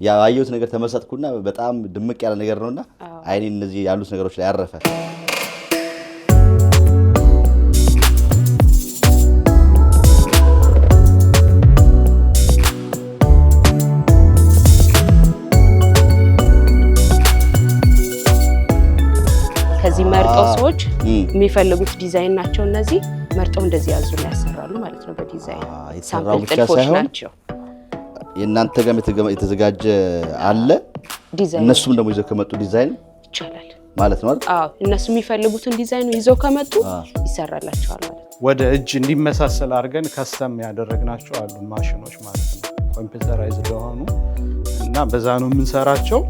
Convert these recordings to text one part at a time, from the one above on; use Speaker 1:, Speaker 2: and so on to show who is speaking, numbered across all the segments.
Speaker 1: ያየሁት ነገር ተመሰጥኩና በጣም ድምቅ ያለ ነገር ነውና አይኔ እነዚህ ያሉት ነገሮች ላይ ያረፈ
Speaker 2: ከዚህ መርጠው ሰዎች የሚፈልጉት ዲዛይን ናቸው እነዚህ መርጠው እንደዚህ ያዙና ያሰራሉ ማለት ነው በዲዛይን
Speaker 1: ሳምፕል ጥልፎች ናቸው የእናንተ ጋር የተዘጋጀ አለ ዲዛይን እነሱም ደግሞ ይዘው ከመጡ ዲዛይን
Speaker 2: ይቻላል
Speaker 1: ማለት ነው
Speaker 2: አዎ እነሱ የሚፈልጉትን ዲዛይን ይዘው ከመጡ ይሰራላቸዋል ማለት
Speaker 3: ወደ እጅ እንዲመሳሰል አድርገን ከስተም ያደረግናቸው አሉ ማሽኖች ማለት ነው ኮምፒውተራይዝድ ሆኑ እና በዛ ነው የምንሰራቸው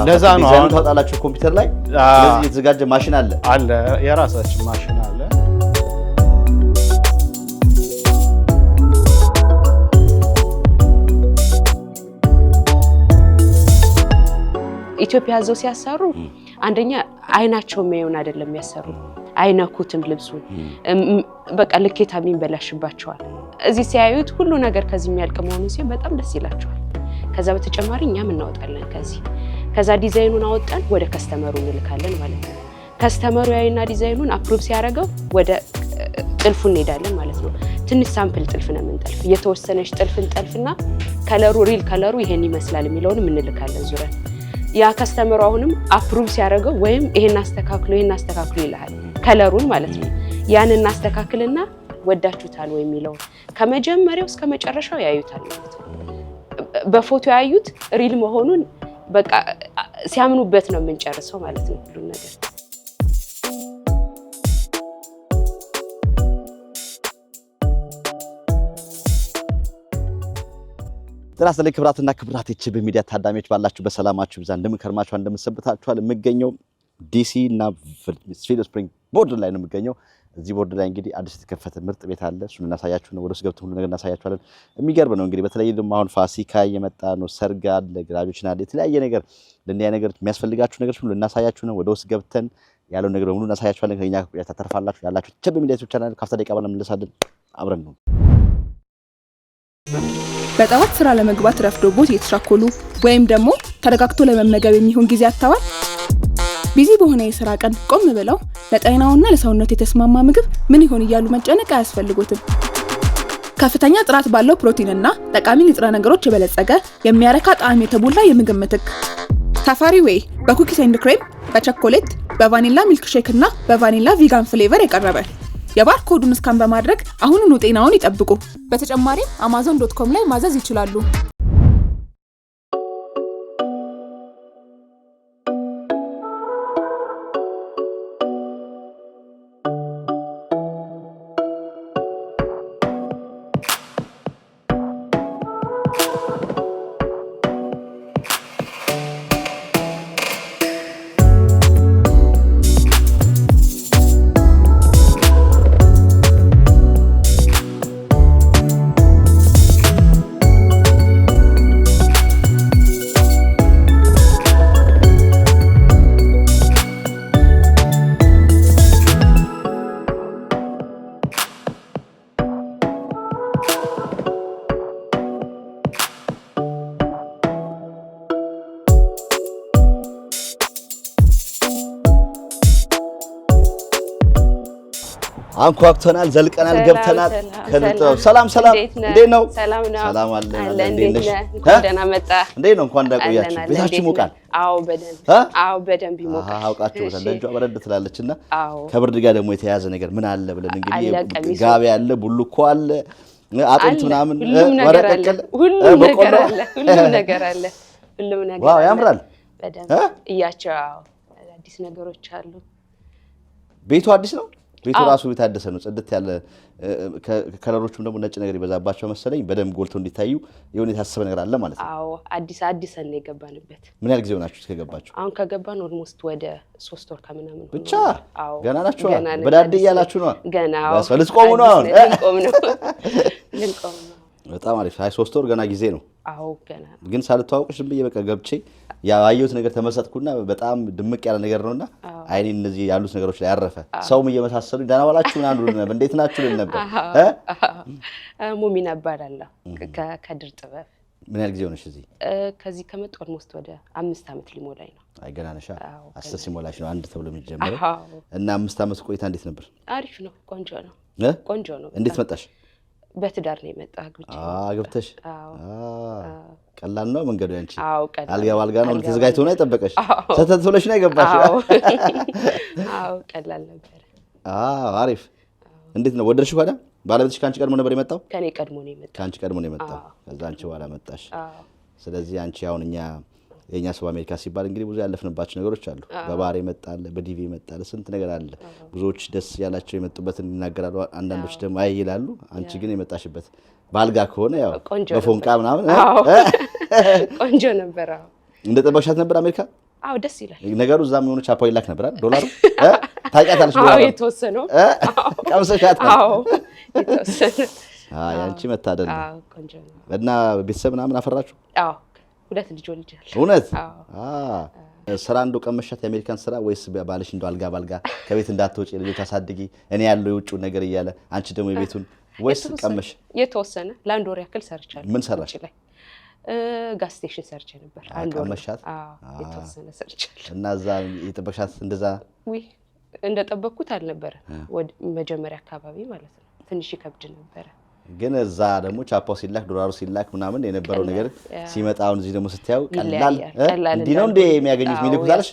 Speaker 3: ለዛ ነው
Speaker 1: ዲዛይን ታውጣላችሁ ኮምፒውተር ላይ ስለዚህ የተዘጋጀ ማሽን አለ
Speaker 3: የራሳችን ማሽን አለ
Speaker 2: ኢትዮጵያ ዘው ሲያሰሩ አንደኛ አይናቸው የሚያዩን አይደለም ያሰሩ አይነኩትም ልብሱን በቃ ልኬታ የሚበላሽባቸዋል እዚህ ሲያዩት ሁሉ ነገር ከዚህ የሚያልቅ መሆኑን ሲሆን በጣም ደስ ይላቸዋል ከዛ በተጨማሪ እኛም እናወጣለን ከዛ ዲዛይኑን አወጣን ወደ ከስተመሩ እንልካለን ማለት ነው ከስተመሩ ያይና ዲዛይኑን አፕሩቭ ሲያደርገው ወደ ጥልፉ እንሄዳለን ማለት ነው ትንሽ ሳምፕል ጥልፍ ነው የምንጠልፍ የተወሰነች ጥልፍን ጠልፍና ከለሩ ሪል ከለሩ ይሄን ይመስላል የሚለውንም እንልካለን ዙረን ያ ከስተመሩ አሁንም አፕሩቭ ሲያደርገው ወይም ይሄን አስተካክሎ ይላል ከለሩን ማለት ነው ያን እናስተካክልና ወዳችሁታል ወይ የሚለው ከመጀመሪያው እስከ መጨረሻው ያዩታል ማለት ነው በፎቶ ያዩት ሪል መሆኑን በቃ ሲያምኑበት ነው የምንጨርሰው ማለት ነው ሁሉ ነገር
Speaker 1: ድራስ ለክብራትና ክብራት እቺ ሚዲያ ታዳሚዎች ባላችሁ በሰላማችሁ ብዛ እንደምከርማችሁ እንደምሰብታችኋል የምገኘው ዲሲ እና ስፊልድ ስፕሪንግ ቦርድ ላይ ነው የምገኘው እዚህ ቦርድ ላይ እንግዲህ አዲስ የተከፈተ ምርጥ ቤት አለ እሱን እናሳያችሁ ነው ወደስ ገብተን ሁሉ ነገር እናሳያችኋለን የሚገርም ነው እንግዲህ በተለይ ደግሞ አሁን ፋሲካ የመጣ ነው ሰርግ አለ ግራጁዌሽን አለ የተለያየ ነገር ለእንዲያ ነገር የሚያስፈልጋችሁ ነገር ሁሉ እናሳያችሁ ነው ወደስ ገብተን ያለው ነገር ሁሉ እናሳያችኋለን ከኛ ቆይታ ተተርፋላችሁ ያላችሁ ቸብ ሚዲያ ቻናል ካፍታ ደቂቃ ባለ እንለሳለን አብረን ነው
Speaker 4: በጠዋት ስራ ለመግባት ረፍዶቦት እየተሻኮሉ ወይም ደግሞ ተረጋግቶ ለመመገብ የሚሆን ጊዜ አጣዋል ቢዚ በሆነ የሥራ ቀን ቆም ብለው ለጤናውና ለሰውነት የተስማማ ምግብ ምን ይሆን ይያሉ መጨነቅ አያስፈልጎትም ከፍተኛ ጥራት ባለው ፕሮቲንና ጠቃሚ ንጥረ ነገሮች የበለጸገ የሚያረካ ጣዕም የተሞላ የምግብ ምትክ ሳፋሪ ዌይ በኩኪስ ኤንድ ክሬም በቸኮሌት በቫኒላ ሚልክ ሼክ እና በቫኒላ ቪጋን ፍሌቨር የቀረበ የባር ኮዱን ስካን በማድረግ አሁኑኑ ጤናውን ይጠብቁ በተጨማሪም amazon.com ላይ ማዘዝ ይችላሉ
Speaker 1: አንኳክተናል ዘልቀናል ገብተናል ሰላም እንዴት ነው ሰላም አለ እንዴት ነሽ
Speaker 2: ደህና መጣ
Speaker 1: እንዴት ነው እንኳን እንዳቆያችሁ ቤታችሁ ሞቃል
Speaker 2: አዎ በደንብ ይሞቃል
Speaker 1: አውቃችሁ ለእንጇ በረድ ትላለችና ከብርድ ጋር ደግሞ የተያዘ ነገር ምን አለ ብለን እንግዲህ ጋቢ አለ ቡልኮ አለ አጥንት ምናምን ወረቀቀል
Speaker 2: ሁሉም ነገር አለ
Speaker 1: ዋው ያምራል
Speaker 2: በደንብ እያቸው አዲስ ነገሮች አሉ
Speaker 1: ቤቱ አዲስ ነው ቤቱ ራሱ የታደሰ ነው ጽድት ያለ ከለሮቹም ደግሞ ነጭ ነገር ይበዛባቸው መሰለኝ በደም ጎልቶ እንዲታዩ የሆነ የታሰበ ነገር አለ ማለት ነው
Speaker 2: አዎ አዲስ ነው የገባንበት
Speaker 1: ምን ያህል ጊዜ ሆናችሁ ከገባችሁ
Speaker 2: አሁን ከገባን ኦልሞስት ወደ 3 ወር ከምናምን
Speaker 1: ብቻ ገና ናችሁ በዳዴ ያላችሁ ነው
Speaker 2: ገና
Speaker 1: በስፈልስ ቆሙ ነው አሁን
Speaker 2: ልንቆም ነው
Speaker 1: በጣም አሪፍ 3 ወር ገና ጊዜ ነው
Speaker 2: አዎ ገና
Speaker 1: ግን ሳልተዋወቅሽ ዝም ብዬ በቃ ገብቼ ያየሁት ነገር ተመሰጥኩና በጣም ድምቅ ያለ ነገር ነውና አይኔ እነዚህ ያሉት ነገሮች ላይ ያረፈ ሰውም እየመሳሰሉ ደህና ዋላችሁ ምናምን ብሎ ነበር እንዴት ናችሁ ልል ነበር
Speaker 2: ሙሚና እባላለሁ ከድር ጥበብ
Speaker 1: ምን ያህል ጊዜ ሆነሽ እዚህ?
Speaker 2: ከዚህ ከመጣሁ ኦልሞስት ወደ 5 ዓመት ሊሞላኝ ነው።
Speaker 1: አይ ገና ነሽ። 10 ሲሞላሽ ነው አንድ ተብሎ የሚጀምረው። እና 5 ዓመት ቆይታ እንዴት ነበር?
Speaker 2: አሪፍ ነው። ቆንጆ ነው። ቆንጆ ነው።
Speaker 1: እንዴት መጣሽ?
Speaker 2: በትዳር ነው የመጣ አግብቼ።
Speaker 1: አግብተሽ? ቀላል ነው መንገዱ ያንቺ?
Speaker 2: ቀላል።
Speaker 1: አልጋ ባልጋ ነው ተዘጋጅቶ ነው የጠበቀሽ? ሰተት ብለሽ ነው የገባሽ?
Speaker 2: ቀላል ነበር።
Speaker 1: አሪፍ። እንዴት ነው ወደድሽው? ታዲያ ባለቤትሽ ካንቺ ቀድሞ ነበር የመጣው?
Speaker 2: ከኔ ቀድሞ ነው የመጣው።
Speaker 1: ካንቺ ቀድሞ ነው የመጣው። ከዛ አንቺ በኋላ መጣሽ። ስለዚህ አንቺ አሁን የኛ ሰው አሜሪካ ሲባል እንግዲህ ብዙ ያለፍንባቸው ነገሮች አሉ። በባህር ይመጣል፣ በዲቪ ይመጣል፣ ስንት ነገር አለ። ብዙዎች ደስ ያላቸው የመጡበትን ይናገራሉ፣ አንዳንዶች ደግሞ አይ ይላሉ። አንቺ ግን የመጣሽበት ባልጋ ከሆነ ያው በፎንቃ ምናምን
Speaker 2: ቆንጆ ነበር።
Speaker 1: እንደጠበቅሻት ነበር አሜሪካ?
Speaker 2: ደስ ይላል
Speaker 1: ነገሩ። እዛም የሆነ ቻፓው ይላክ ነበር አይደል? ዶላሩ ታውቂያታለሽ? ዶላሩ
Speaker 2: የተወሰነው
Speaker 1: ቀምሰሻት?
Speaker 2: የተወሰነ።
Speaker 1: ያንቺ መታደል ነው።
Speaker 2: ቆንጆ ነው።
Speaker 1: እና ቤተሰብ ምናምን አፈራችሁ?
Speaker 2: 2 ልጅ ወልጃለሁ።
Speaker 1: እውነት? ስራ እንደው ቀመሻት የአሜሪካን ስራ ወይስ ባልሽ እንደው አልጋ ባልጋ ከቤት እንዳትወጪ ልጆች አሳድጊ እኔ ያለው የውጭውን ነገር እያለ አንቺ ደግሞ የቤቱን ወይስ ቀመሽ?
Speaker 2: የተወሰነ ለአንድ ወር ያክል ሰርቻለሁ።
Speaker 1: ምን ሰራሽ?
Speaker 2: ጋዝ ስቴሽን ሰርቼ ነበር። አንድ ወር
Speaker 1: ቀመሻት?
Speaker 2: የተወሰነ ሰርቻለሁ።
Speaker 1: እና እዛ የጠበቅሻት እንደዛ
Speaker 2: እንደጠበቅኩት አልነበረ። መጀመሪያ አካባቢ ማለት ነው ትንሽ ይከብድ ነበረ።
Speaker 1: ግን እዛ ደግሞ ቻፓው ሲላክ ዶላሩ ሲላክ ምናምን የነበረው ነገር ሲመጣ አሁን እዚህ ደግሞ ስታዩ ቀላል እንዲህ ነው እንደ የሚያገኙት ሚልኩታልሽ?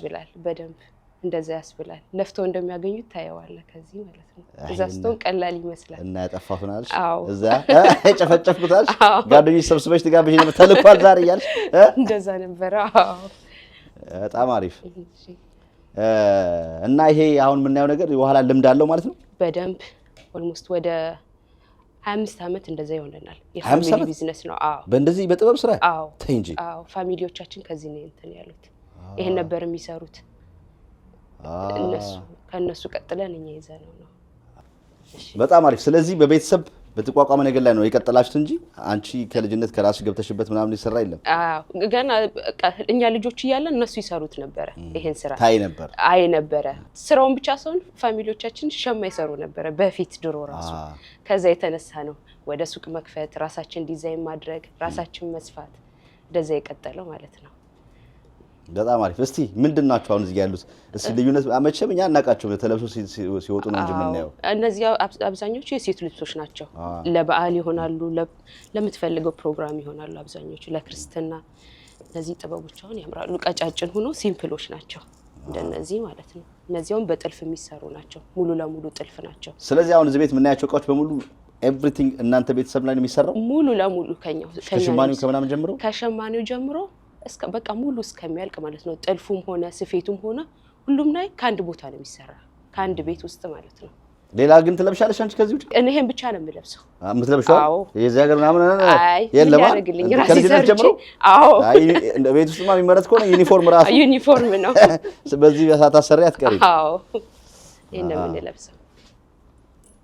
Speaker 2: በደንብ እንደዛ ያስብላል። ለፍተው እንደሚያገኙት ታየዋለህ ከዚህ ማለት ነው። እዛ ስትሆን ቀላል ይመስላል። እና
Speaker 1: ያጠፋሁት አልሽ? እዛ ጨፈጨፍኩት አልሽ? ጓደኞች ሰብስበሽ ትጋብዥ ነበር ተልኳል ዛሬ እያልሽ
Speaker 2: እንደዛ ነበረ።
Speaker 1: በጣም አሪፍ። እና ይሄ አሁን የምናየው ነገር የኋላ ልምድ አለው ማለት ነው።
Speaker 2: በደንብ ኦልሞስት ወደ 25 ዓመት እንደዛ ይሆነናል። የፋሚሊ ቢዝነስ ነው።
Speaker 1: በእንደዚህ በጥበብ ስራ ተይ እንጂ።
Speaker 2: ፋሚሊዎቻችን ከዚህ ነው እንትን ያሉት። ይሄን ነበር የሚሰሩት ከእነሱ ቀጥለን እኛ ይዘነው ነው።
Speaker 1: በጣም አሪፍ። ስለዚህ በቤተሰብ በተቋቋመ ነገር ላይ ነው የቀጠላችሁት እንጂ አንቺ ከልጅነት ከራስሽ ገብተሽበት ምናምን ይሰራ የለም?
Speaker 2: ገና እኛ ልጆች እያለን እነሱ ይሰሩት ነበረ። ይሄን ስራ
Speaker 1: አይ
Speaker 2: ነበረ። ስራውን ብቻ ሳይሆን ፋሚሊዎቻችን ሸማ ይሰሩ ነበረ በፊት ድሮ ራሱ። ከዛ የተነሳ ነው ወደ ሱቅ መክፈት፣ ራሳችን ዲዛይን ማድረግ፣ ራሳችን መስፋት እንደዛ የቀጠለው ማለት ነው።
Speaker 1: በጣም አሪፍ። እስቲ ምንድን ናቸው አሁን እዚህ ያሉት? እስቲ ልዩነት መቼም እኛ እናውቃቸው ተለብሶ ሲወጡ ነው እንጂ የምናየው።
Speaker 2: እነዚህ አብዛኞቹ የሴት ልብሶች ናቸው። ለበዓል ይሆናሉ፣ ለምትፈልገው ፕሮግራም ይሆናሉ። አብዛኞቹ ለክርስትና። እነዚህ ጥበቦች አሁን ያምራሉ። ቀጫጭን ሆኖ ሲምፕሎች ናቸው እንደነዚህ ማለት ነው። እነዚያውን በጥልፍ የሚሰሩ ናቸው። ሙሉ ለሙሉ ጥልፍ ናቸው።
Speaker 1: ስለዚህ አሁን እዚህ ቤት የምናያቸው እቃዎች በሙሉ ኤቭሪቲንግ እናንተ ቤተሰብ ላይ ነው የሚሰራው?
Speaker 2: ሙሉ ለሙሉ
Speaker 1: ከሸማኔው ከምናምን ጀምሮ
Speaker 2: ከሸማኔው ጀምሮ በቃ ሙሉ እስከሚያልቅ ማለት ነው። ጥልፉም ሆነ ስፌቱም ሆነ ሁሉም ላይ ከአንድ ቦታ ነው የሚሰራ፣ ከአንድ ቤት ውስጥ ማለት ነው።
Speaker 1: ሌላ ግን ትለብሻለሽ አንቺ ከዚህ ውጭ?
Speaker 2: ይሄን ብቻ ነው የምለብሰው።
Speaker 1: የምትለብሺው የዚህ ሀገር ምናምን የለም
Speaker 2: ከልጅነት ጀምሮ?
Speaker 1: ቤት ውስጥማ የሚመረት ከሆነ ዩኒፎርም ራሱ
Speaker 2: ዩኒፎርም ነው።
Speaker 1: በዚህ በሳት አሰሪ አትቀሪ።
Speaker 2: ይሄን ነው የምንለብሰው።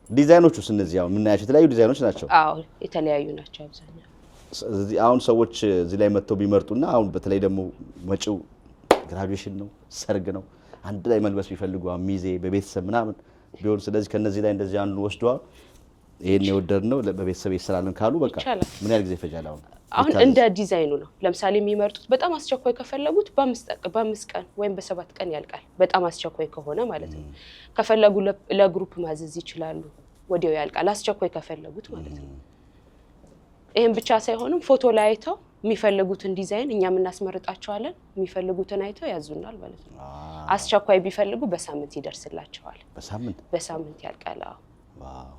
Speaker 1: ዲዛይኖቹስ እነዚህ አሁን የምናያቸው የተለያዩ ዲዛይኖች ናቸው?
Speaker 2: የተለያዩ ናቸው አብዛኛው።
Speaker 1: አሁን ሰዎች እዚህ ላይ መጥተው ቢመርጡና አሁን በተለይ ደግሞ መጪው ግራጁዌሽን ነው፣ ሰርግ ነው፣ አንድ ላይ መልበስ ቢፈልጉ ሚዜ በቤተሰብ ምናምን ቢሆን፣ ስለዚህ ከነዚህ ላይ እንደዚህ አንዱ ወስደዋል ይሄን የወደድነው በቤተሰብ ይሰራልን ካሉ በቃ ምን ያህል ጊዜ ይፈጃል?
Speaker 2: አሁን እንደ ዲዛይኑ ነው። ለምሳሌ የሚመርጡት በጣም አስቸኳይ ከፈለጉት በ5 ቀን ወይም በ7 ቀን ያልቃል። በጣም አስቸኳይ ከሆነ ማለት ነው። ከፈለጉ ለግሩፕ ማዘዝ ይችላሉ፣ ወዲያው ያልቃል። አስቸኳይ ከፈለጉት ማለት ነው። ይሄን ብቻ ሳይሆንም ፎቶ ላይ አይተው የሚፈልጉትን ዲዛይን እኛም እናስመርጣቸዋለን። የሚፈልጉትን አይተው ያዙናል ማለት ነው። አስቸኳይ ቢፈልጉ በሳምንት ይደርስላቸዋል። በሳምንት ያልቃል።
Speaker 1: ዋው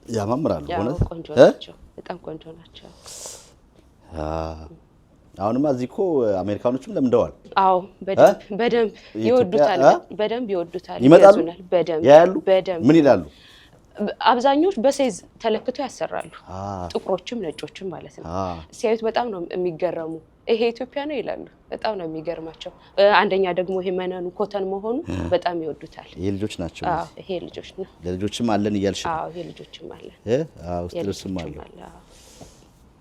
Speaker 1: ያማምራሉ። እውነት
Speaker 2: ቆንጆ ናቸው፣ በጣም ቆንጆ ናቸው።
Speaker 1: አሁንማ እዚህ እኮ አሜሪካኖችም ለምደዋል።
Speaker 2: በደንብ ይወዱታል።
Speaker 1: ይመጣሉ፣
Speaker 2: በደንብ
Speaker 1: ያያሉ። ምን ይላሉ?
Speaker 2: አብዛኞቹ በሳይዝ ተለክቶ ያሰራሉ። ጥቁሮችም ነጮችም ማለት ነው። ሲያዩት በጣም ነው የሚገረሙ። ይሄ ኢትዮጵያ ነው ይላሉ። በጣም ነው የሚገርማቸው። አንደኛ ደግሞ ይሄ መነኑ ኮተን መሆኑ በጣም ይወዱታል።
Speaker 1: ይሄ ልጆች ናቸው።
Speaker 2: ይሄ ልጆች ነው።
Speaker 1: ለልጆችም አለን እያልሽ?
Speaker 2: ይሄ ልጆችም አለን።
Speaker 1: ውስጥ ልብስም አለ።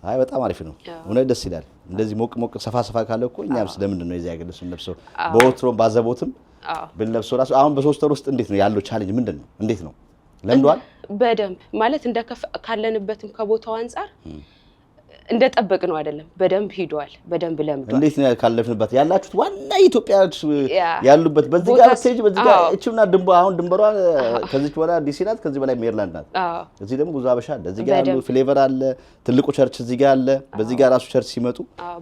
Speaker 1: አይ በጣም አሪፍ ነው። እውነት ደስ ይላል። እንደዚህ ሞቅ ሞቅ ሰፋ ሰፋ ካለ እኮ እኛም ስለምንድን ነው የዚህ ሀገር ልብስ ለብሰው በወትሮም ባዘቦትም ብንለብሰው ራሱ አሁን በ3 ወር ውስጥ እንዴት ነው ያለው ቻሌንጅ ምንድን ነው? እንዴት ነው ለምዷል?
Speaker 2: በደንብ ማለት ካለንበትም ከቦታው አንፃር እንደጠበቅ ነው አይደለም በደንብ ሂዷል በደንብ ለምዷል
Speaker 1: እንዴት ነው ካለፍንበት ያላችሁት ዋና ኢትዮጵያ ያሉበት በዚህ ጋር ስቴጅ በዚህ ጋር እቺና አሁን ድንበሯ ከዚህ ወራ ዲሲ ናት ከዚህ በላይ ሜሪላንድ ናት እዚህ ደግሞ ብዙ አበሻ አለ እዚህ ጋር ያለው ፍሌቨር አለ ትልቁ ቸርች እዚህ ጋር አለ በዚህ ጋር ራሱ ቸርች ሲመጡ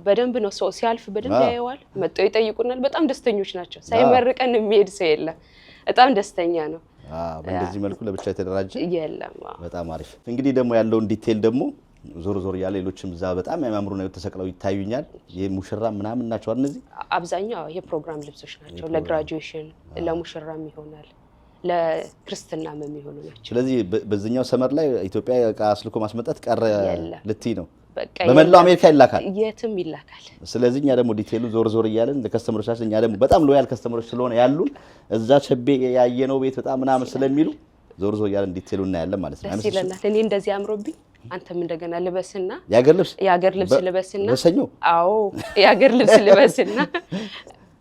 Speaker 2: በደንብ ነው ሰው ሲያልፍ በደንብ ያየዋል መጥተው ይጠይቁናል በጣም ደስተኞች ናቸው ሳይመርቀን የሚሄድ ሰው የለም በጣም ደስተኛ ነው
Speaker 1: በእንደዚህ መልኩ ለብቻ የተደራጀ
Speaker 2: የለም
Speaker 1: በጣም አሪፍ እንግዲህ ደግሞ ያለውን ዲቴል ደግሞ ዞር ያለ ሌሎችም እዛ በጣም የሚያምሩ ነው ተሰቅለው ይታዩኛል የሙሽራ ምናምን ናቸው እነዚህ
Speaker 2: አብዛኛው የፕሮግራም ልብሶች ናቸው ለግራጁዌሽን ለሙሽራም ይሆናል ለክርስትናም የሚሆኑ ናቸው
Speaker 1: ስለዚህ በዚህኛው ሰመር ላይ ኢትዮጵያ ዕቃ አስልኮ ማስመጣት ቀረ ልትይ ነው በመላው አሜሪካ ይላካል
Speaker 2: የትም ይላካል
Speaker 1: ስለዚህ እኛ ደግሞ ዲቴሉ ዞር እያለን ለከስተመሮቻችን እኛ ደግሞ በጣም ሎያል ከስተመሮች ስለሆነ ያሉን እዛ ቸቤ ያየነው ቤት በጣም ምናምን ስለሚሉ ዞር እያለን ዲቴሉ እናያለን ማለት ነው
Speaker 2: ስለዚህ እኔ እንደዚህ አምሮብኝ አንተም እንደገና ልበስና
Speaker 1: ያገር ልብስ
Speaker 2: ልበስና
Speaker 1: በሰኞ
Speaker 2: አዎ ያገር ልብስ ልበስና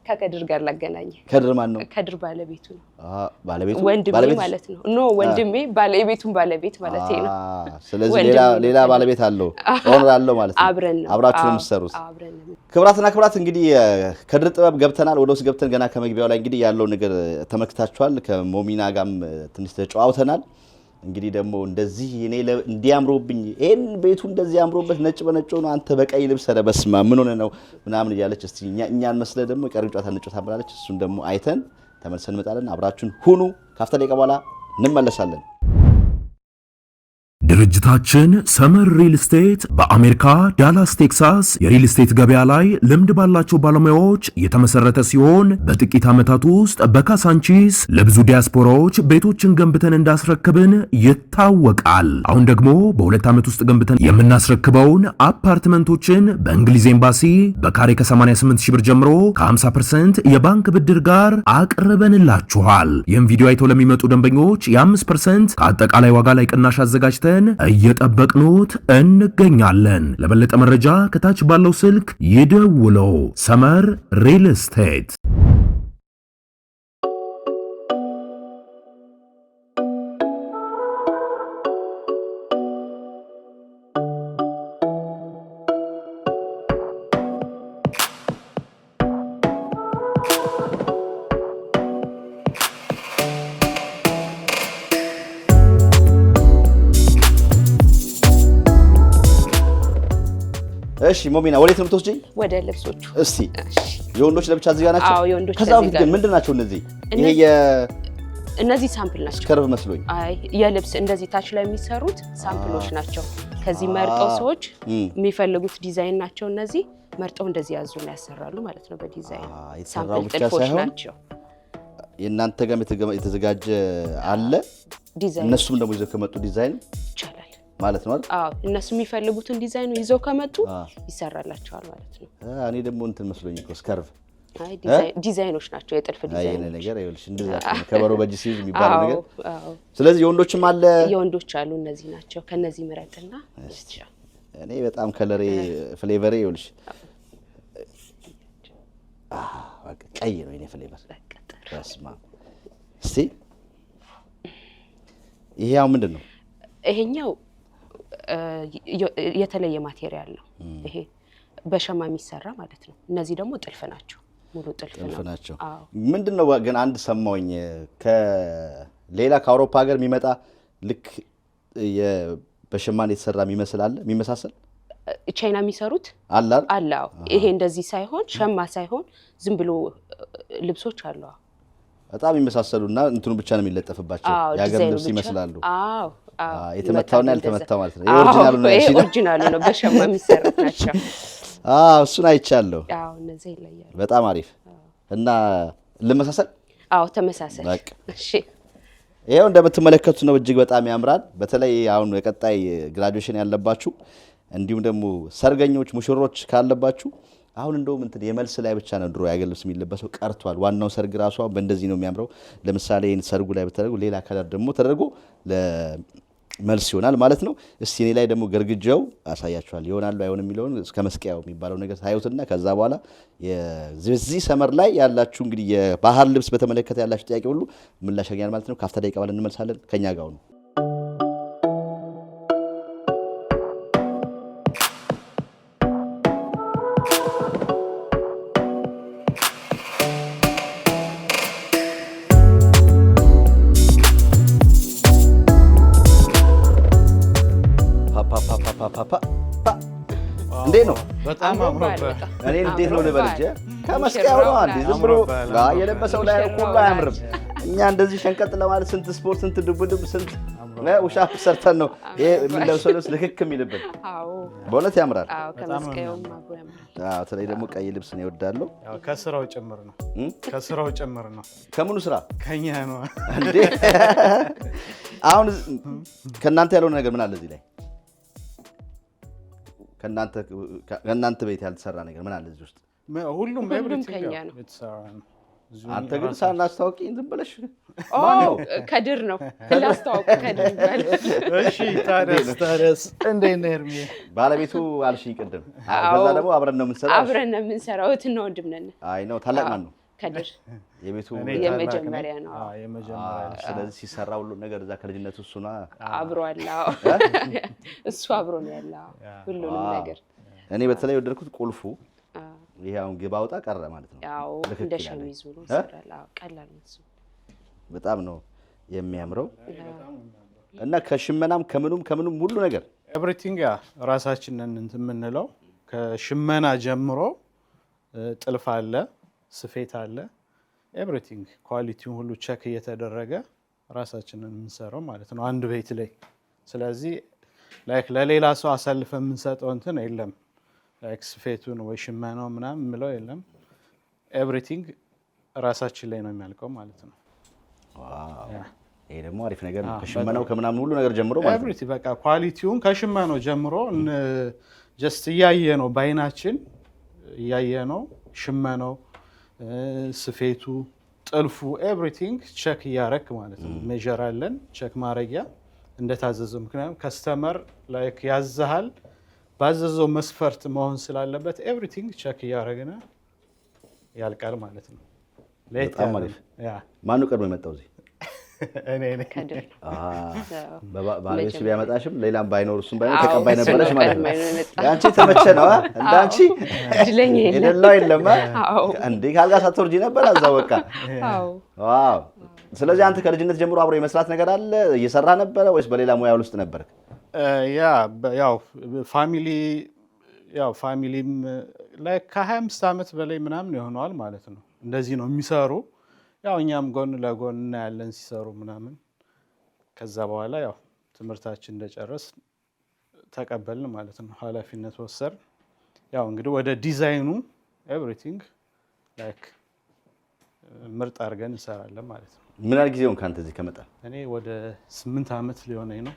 Speaker 2: ከከድር ጋር ላገናኝ
Speaker 1: ከድር ማን ነው
Speaker 2: ከድር ባለቤቱ ነው
Speaker 1: ባለቤቱ
Speaker 2: ወንድሜ ማለት ነው ኖ ወንድሜ ባለቤቱን ባለቤት ማለት ነው
Speaker 1: ስለዚህ ሌላ ባለቤት አለው ኦነር አለው ማለት ነው አብራችሁ ነው የምትሰሩት ክብራትና ክብራት እንግዲህ ከድር ጥበብ ገብተናል ወደ ውስጥ ገብተን ገና ከመግቢያው ላይ እንግዲህ ያለው ነገር ተመክታችኋል ከሞሚና ጋርም ትንሽ ተጫዋውተናል እንግዲን ደግሞ እንደዚህ እኔ እንዲያምሮብኝ ኤን ቤቱ እንደዚህ ያምሮበት ነጭ በነጭ ነው አንተ በቀይ ልብስ ተበስማ ምን ሆነ ነው ምናምን ይያለች እስቲ እኛን መስለ ደግሞ ቀርጫታ ነጭ ታብላለች እሱን ደግሞ አይተን ተመልሰን እንመጣለን አብራችሁን ሁኑ ካፍታ ደቂቃ በኋላ እንመለሳለን
Speaker 5: ድርጅታችን ሰመር ሪል ስቴት በአሜሪካ ዳላስ ቴክሳስ የሪል ስቴት ገበያ ላይ ልምድ ባላቸው ባለሙያዎች የተመሰረተ ሲሆን በጥቂት ዓመታት ውስጥ በካሳንቺስ ለብዙ ዲያስፖራዎች ቤቶችን ገንብተን እንዳስረክብን ይታወቃል። አሁን ደግሞ በሁለት ዓመት ውስጥ ገንብተን የምናስረክበውን አፓርትመንቶችን በእንግሊዝ ኤምባሲ በካሬ ከ88 ሺህ ብር ጀምሮ ከ50% የባንክ ብድር ጋር አቅርበንላችኋል። ይህም ቪዲዮ አይተው ለሚመጡ ደንበኞች የ5% ከአጠቃላይ ዋጋ ላይ ቅናሽ አዘጋጅተን እየጠበቅኑት እንገኛለን። ለበለጠ መረጃ ከታች ባለው ስልክ ይደውለው። ሰመር ሪል ስቴት
Speaker 1: እሺ ሞሚና ወዴት ነው የምትወስጂኝ?
Speaker 2: ወደ ልብሶቹ።
Speaker 1: እስቲ የወንዶች ለብቻ እዚህ ጋር ናቸው?
Speaker 2: አዎ የወንዶች
Speaker 1: ከዛ በፊት ግን ምንድናቸው እነዚህ? ይሄ
Speaker 2: እነዚህ ሳምፕል ናቸው።
Speaker 1: ስከርቭ መስሎኝ።
Speaker 2: አይ የልብስ እንደዚህ ታች ላይ የሚሰሩት ሳምፕሎች ናቸው። ከዚህ መርጠው ሰዎች የሚፈልጉት ዲዛይን ናቸው። እነዚህ መርጠው እንደዚህ ያዙና ያሰራሉ ማለት ነው። በዲዛይን ሳምፕል ጥልፎች ናቸው።
Speaker 1: የእናንተ ጋር የተዘጋጀ አለ ዲዛይን፣ እነሱም ደግሞ ይዘው ከመጡ ዲዛይን
Speaker 2: ይቻላል
Speaker 1: ማለት ነው አይደል?
Speaker 2: አዎ እነሱ የሚፈልጉትን ዲዛይን ይዘው ከመጡ ይሰራላቸዋል ማለት ነው።
Speaker 1: እኔ ደግሞ እንትን መስሎኝ እኮ ስከርቭ
Speaker 2: አይ ዲዛይኖች ናቸው፣ የጥልፍ ዲዛይን
Speaker 1: አይ ነገር አይልሽ እንደዛ ከበሮ በእጅ ሲይዝ የሚባለው ነገር። ስለዚህ የወንዶችም አለ?
Speaker 2: የወንዶች አሉ። እነዚህ ናቸው። ከነዚህ ምረጥና
Speaker 1: እኔ በጣም ከለሬ ፍሌቨሬ ይልሽ ቀይ ነው የኔ ፍሌቨር። በስማ እስቲ ይሄ ያው ምንድን ነው?
Speaker 2: ይሄኛው የተለየ ማቴሪያል ነው። ይሄ በሸማ የሚሰራ ማለት ነው። እነዚህ ደግሞ ጥልፍ ናቸው፣ ሙሉ ጥልፍ
Speaker 1: ናቸው። ምንድነው ግን አንድ ሰማውኝ ከሌላ ከአውሮፓ ሀገር የሚመጣ ልክ በሸማን የተሰራ የሚመሳሰል
Speaker 2: ቻይና የሚሰሩት አለ። ይሄ እንደዚህ ሳይሆን ሸማ ሳይሆን ዝም ብሎ ልብሶች አሉ
Speaker 1: በጣም የሚመሳሰሉና እንትኑ ብቻ ነው የሚለጠፍባቸው የሀገር ልብስ ይመስላሉ። የተመታውና ያልተመታው ማለት ነው።
Speaker 2: ኦሪጂናሉ ነው፣ በሸማ የሚሰሩት ናቸው።
Speaker 1: እሱን አይቻለሁ።
Speaker 2: እነዚህ ይለያሉ።
Speaker 1: በጣም አሪፍ እና ልመሳሰል።
Speaker 2: ተመሳሳይ። እሺ
Speaker 1: ይሄው እንደምትመለከቱት ነው። እጅግ በጣም ያምራል። በተለይ አሁን የቀጣይ ግራጁዌሽን ያለባችሁ እንዲሁም ደግሞ ሰርገኞች ሙሽሮች ካለባችሁ አሁን እንደውም እንትን የመልስ ላይ ብቻ ነው ድሮ ያገር ልብስ የሚለበሰው ቀርቷል። ዋናው ሰርግ ራሱ በእንደዚህ ነው የሚያምረው። ለምሳሌ ሰርጉ ላይ በተደረጉ ሌላ ከለር ደግሞ ተደርጎ ለመልስ ይሆናል ማለት ነው። እስቲ እኔ ላይ ደግሞ ገርግጃው አሳያችኋል። ይሆናል አይሆንም የሚለውን እስከ መስቀያው የሚባለው ነገር ታዩትና ከዛ በኋላ የዚህ ሰመር ላይ ያላችሁ እንግዲህ የባህል ልብስ በተመለከተ ያላችሁ ጥያቄ ሁሉ ምላሽ ያገኛል ማለት ነው። ካፍታ ደቂቃ በኋላ እንመልሳለን። ከኛ ጋር ነው። ፓፓ እንዴት ነው?
Speaker 3: በጣም አምሮበት
Speaker 1: እኔ እንዴት ነው ልበል እንጂ ከመስቀያው ነው አንዴ ዝም ብሎ የለበሰው ላይ ሁሉ አያምርም። እኛ እንደዚህ ሸንቀጥ ለማለት ስንት ስፖርት ስንት ድብድብ ስንት ውሻፕ ሰርተን ነው ይሄ የምንለብሰው ልብስ ልክክ የሚልብን። በእውነት ያምራል።
Speaker 2: ከመስቀያውም አብሮ ያምራል።
Speaker 1: በተለይ ደግሞ ቀይ ልብስ ነው ይወዳሉ።
Speaker 3: ከስራው ጭምር ነው
Speaker 1: ከምኑ ስራ
Speaker 3: ከኛ ነው
Speaker 1: እንዴ? አሁን ከእናንተ ያለው ነገር ምን አለ እዚህ ላይ? ከእናንተ ቤት ያልተሰራ ነገር ምን አለ እዚህ ውስጥ?
Speaker 3: ሁሉም
Speaker 2: ከኛ ነው
Speaker 3: የተሰራ ነው።
Speaker 1: አንተ ግን ሳናስታውቂኝ ዝም ብለሽ
Speaker 2: ከድር ነው ላስታውቅ ከድር ይባላል።
Speaker 3: እሺ ታዲያስ እንዴት ነው ኤርሚ?
Speaker 1: ባለቤቱ አልሽኝ ቅድም። ከዛ ደግሞ አብረን ነው
Speaker 2: የምንሰራው እህትና ወንድም ነን።
Speaker 1: አይ ነው ታላቅ ማን ነው?
Speaker 2: ከድር
Speaker 1: የቤቱ
Speaker 2: የመጀመሪያ ነው።
Speaker 1: ስለዚህ ሲሰራ ሁሉ ነገር እዛ ከልጅነቱ እሱና
Speaker 2: አብሮ አለ። እሱ አብሮ ነው ያለው ሁሉንም ነገር።
Speaker 1: እኔ በተለይ ወደድኩት ቁልፉ ይሄ አሁን ግባ አውጣ ቀረ ማለት ነው።
Speaker 2: ያው እንደ ሸሚዙ ነው ይሰራል። ቀላል ነው እሱ። በጣም
Speaker 1: ነው የሚያምረው እና ከሽመናም ከምኑም ሁሉ ነገር
Speaker 3: ኤቭሪቲንግ ያ ራሳችንን እንትን የምንለው ከሽመና ጀምሮ ጥልፍ አለ፣ ስፌት አለ፣ ኤቭሪቲንግ ኳሊቲውን ሁሉ ቼክ እየተደረገ ራሳችንን የምንሰራው ማለት ነው አንድ ቤት ላይ። ስለዚህ ላይክ ለሌላ ሰው አሳልፈን የምንሰጠው እንትን የለም። ላይክ ስፌቱን ወይ ሽመናው ምናምን የምለው የለም። ኤቭሪቲንግ ራሳችን ላይ ነው የሚያልቀው ማለት ነው።
Speaker 1: ይሄ ደግሞ አሪፍ ነገር ነው። ከሽመናው ከምናምን ሁሉ ነገር ጀምሮ ማለት ነው።
Speaker 3: ኤቭሪቲ በቃ ኳሊቲውን ከሽመናው ጀምሮ ጀስት እያየ ነው በአይናችን እያየ ነው። ሽመናው፣ ስፌቱ፣ ጥልፉ ኤቭሪቲንግ ቼክ እያረክ ማለት ነው። ሜጀር አለን ቼክ ማድረጊያ እንደታዘዘው። ምክንያቱም ከስተመር ላይክ ያዘሃል ባዘዘው መስፈርት መሆን ስላለበት ኤቭሪቲንግ ቼክ እያረግነ ያልቃል ማለት ነው።
Speaker 1: በጣም አሪፍ። ማነው ቀድሞ የመጣው እዚህ?
Speaker 3: እኔ
Speaker 1: ባለቤትሽ ቢያመጣሽም ሌላም ባይኖር እሱም ባይኖር ተቀባይ ነበረሽ ማለት ነው። ያንቺ ተመቸ ነው እንዳንቺ የሌላው የለም እንዴ? ካልጋ ሳትወርጂ ነበር አዛው በቃ። ዋው! ስለዚህ አንተ ከልጅነት ጀምሮ አብሮ የመስራት ነገር አለ እየሰራ ነበረ ወይስ በሌላ ሙያ ውስጥ ነበር? ያው ፋሚሊም ላይ ከ25 ዓመት በላይ ምናምን ይሆነዋል ማለት ነው። እንደዚህ ነው የሚሰሩ። ያው እኛም ጎን ለጎን እናያለን ሲሰሩ ምናምን። ከዛ በኋላ ያው ትምህርታችን እንደጨረስ ተቀበልን ማለት ነው። ኃላፊነት ወሰድ። ያው እንግዲህ ወደ ዲዛይኑ ኤቭሪቲንግ ላይክ ምርጥ አድርገን እንሰራለን ማለት ነው። ምን ያህል ጊዜውን ካንተ እዚህ ከመጣ?
Speaker 3: እኔ ወደ 8 ዓመት ሊሆነኝ ነው።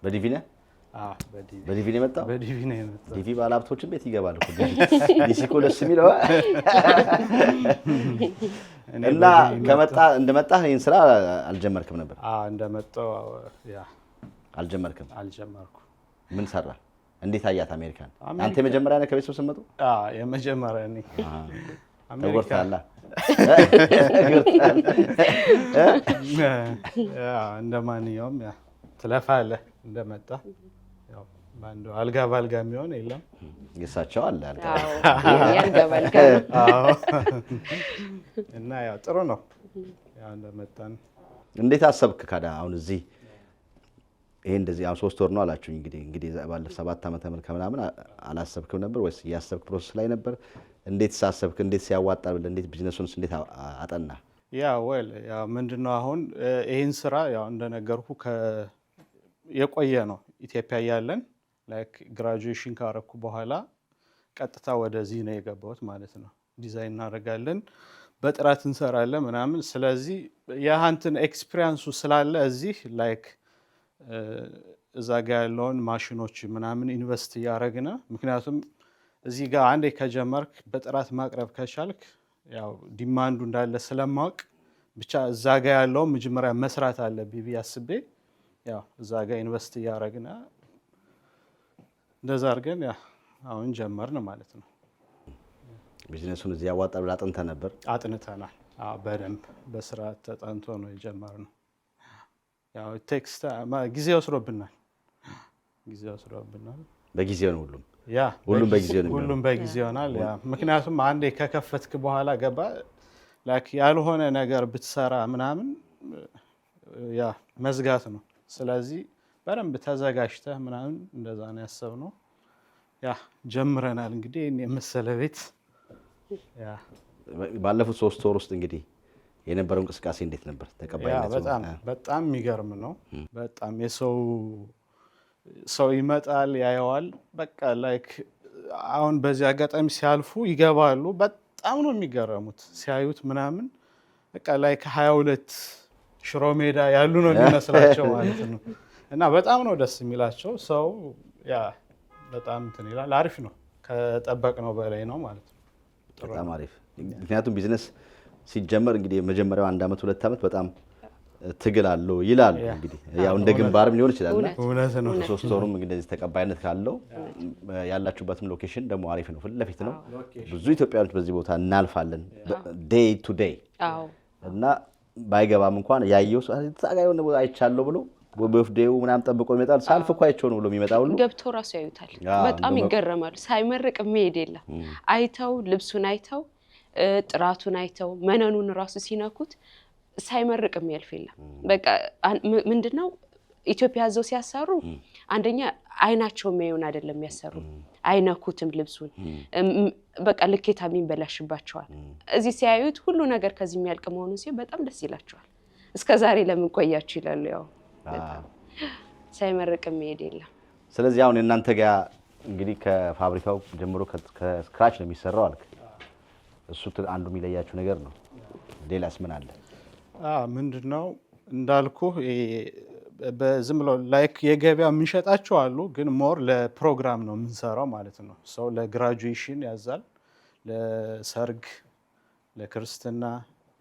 Speaker 1: በዲቪ ነህ? በዲቪ ነው የመጣው?
Speaker 3: በዲቪ ነው የመጣው።
Speaker 1: ዲቪ ባለሀብቶችን ቤት ይገባል እኮ ዲሲ እኮ ደስ የሚለው እና እንደመጣህ ይህን ስራ አልጀመርክም ነበር?
Speaker 3: እንደመጣሁ
Speaker 1: አልጀመርክም?
Speaker 3: አልጀመርኩም።
Speaker 1: ምን ሰራ? እንዴት አያት አሜሪካን? አንተ የመጀመሪያ ነህ ከቤተሰብ ስትመጡ?
Speaker 3: የመጀመሪያ ነኝ።
Speaker 1: ተጎድተሃል?
Speaker 3: እንደማንኛውም ትለፋለህ እንደመጣ። ያው ባንዱ አልጋ ባልጋ የሚሆን የለም።
Speaker 1: የሳቸው አለ አልጋ
Speaker 2: ያልጋ ባልጋ።
Speaker 3: እና ያው ጥሩ ነው። ያው እንደመጣን
Speaker 1: እንዴት አሰብክ ካዳ? አሁን እዚህ ይሄ እንደዚህ አሁን 3 ወር ነው አላችሁ። እንግዲህ ባለ 7 ዓመት ከምናምን አላሰብክም ነበር ወይስ ያሰብክ ፕሮሰስ ላይ ነበር? እንዴት ሳሰብክ? እንዴት ሲያዋጣ ብለህ እንዴት ቢዝነሱን እንዴት አጠና? ያው
Speaker 3: ምንድነው አሁን ይሄን ስራ ያው እንደነገርኩ የቆየ ነው። ኢትዮጵያ ያለን ላይክ ግራጁዌሽን ካረኩ በኋላ ቀጥታ ወደዚህ ነው የገባሁት ማለት ነው። ዲዛይን እናደርጋለን፣ በጥራት እንሰራለን ምናምን። ስለዚህ የሃንትን ኤክስፒሪየንሱ ስላለ እዚህ ላይክ እዛ ጋር ያለውን ማሽኖች ምናምን ኢንቨስት እያደረግን፣ ምክንያቱም እዚህ ጋር አንዴ ከጀመርክ በጥራት ማቅረብ ከቻልክ ያው ዲማንዱ እንዳለ ስለማወቅ ብቻ እዛ ጋር ያለውን መጀመሪያ መስራት አለብኝ ብዬ አስቤ ያው እዛ ጋር ኢንቨስት እያደረግን እንደዛ አድርገን አሁን ጀመርን ማለት ነው።
Speaker 1: ቢዝነሱን እዚህ ያዋጣ ብለህ አጥንተህ ነበር?
Speaker 3: አጥንተናል። በደንብ በስርዓት ተጠንቶ ነው የጀመርነው። ያው ቴክስት ጊዜ ወስዶብናል።
Speaker 1: በጊዜው ነው ሁሉም በጊዜው ነው።
Speaker 3: ሁሉም በጊዜው ይሆናል። ምክንያቱም አንዴ ከከፈትክ በኋላ ገባ ላይክ ያልሆነ ነገር ብትሰራ ምናምን መዝጋት ነው። ስለዚህ በደንብ ተዘጋጅተህ ምናምን እንደዛ ነው ያሰብነው። ያ ጀምረናል እንግዲህ እኔ የመሰለ ቤት። ያ
Speaker 1: ባለፉት 3 ወር ውስጥ እንግዲህ የነበረው እንቅስቃሴ እንዴት ነበር? ተቀባይነት
Speaker 3: በጣም የሚገርም ነው። በጣም ሰው ይመጣል ያየዋል። በቃ ላይክ አሁን በዚህ አጋጣሚ ሲያልፉ ይገባሉ። በጣም ነው የሚገረሙት ሲያዩት ምናምን በቃ ላይክ 22 ሽሮ ሜዳ ያሉ ነው የሚመስላቸው ማለት ነው። እና በጣም ነው ደስ የሚላቸው ሰው። ያ በጣም እንትን ይላል። አሪፍ ነው፣ ከጠበቅነው በላይ ነው ማለት ነው።
Speaker 1: በጣም አሪፍ። ምክንያቱም ቢዝነስ ሲጀመር እንግዲህ የመጀመሪያው 1 ዓመት 2 ዓመት በጣም ትግል አለው ይላሉ። እንግዲህ ያው እንደ ግንባርም ሊሆን ይችላል።
Speaker 3: እውነት ነው።
Speaker 1: 3 ወሩም እንግዲህ ተቀባይነት ካለው ያላችሁበትም ሎኬሽን ደግሞ አሪፍ ነው፣ ፊት ለፊት ነው። ብዙ ኢትዮጵያውያን በዚህ ቦታ እናልፋለን ዴይ ቱ ዴይ እና ባይገባም እንኳን ያየው ታጋይ ነው አይቻለው ብሎ በፍዴው ምናምን ጠብቆ ይመጣል። ሳልፍ እኮ አይቼው ነው ብሎ የሚመጣው ሁሉ
Speaker 2: ገብቶ ራሱ ያዩታል። በጣም ይገረማሉ። ሳይመርቅ መሄድ የለም። አይተው ልብሱን አይተው ጥራቱን አይተው መነኑን ራሱ ሲነኩት ሳይመርቅ የሚያልፍ የለም። በቃ ምንድነው ኢትዮጵያ ያዘው ሲያሰሩ አንደኛ አይናቸው የሚያዩን አይደለም ያሰሩ፣ አይነኩትም ልብሱን። በቃ ልኬታ የሚበላሽባቸዋል። እዚህ ሲያዩት ሁሉ ነገር ከዚህ የሚያልቅ መሆኑን ሲል በጣም ደስ ይላቸዋል። እስከዛሬ ለምን ቆያችሁ ይላሉ። ያው በጣም ሳይመርቅ የሚሄድ የለም።
Speaker 1: ስለዚህ አሁን እናንተ ጋር እንግዲህ ከፋብሪካው ጀምሮ ከስክራች ነው የሚሰራው አልክ። እሱ አንዱ የሚለያችሁ ነገር ነው። ሌላስ ምን አለ?
Speaker 3: ምንድነው እንዳልኩ በዝም ብሎ ላይክ የገበያ የምንሸጣቸው አሉ፣ ግን ሞር ለፕሮግራም ነው የምንሰራው ማለት ነው። ሰው ለግራጁዌሽን ያዛል፣ ለሰርግ፣ ለክርስትና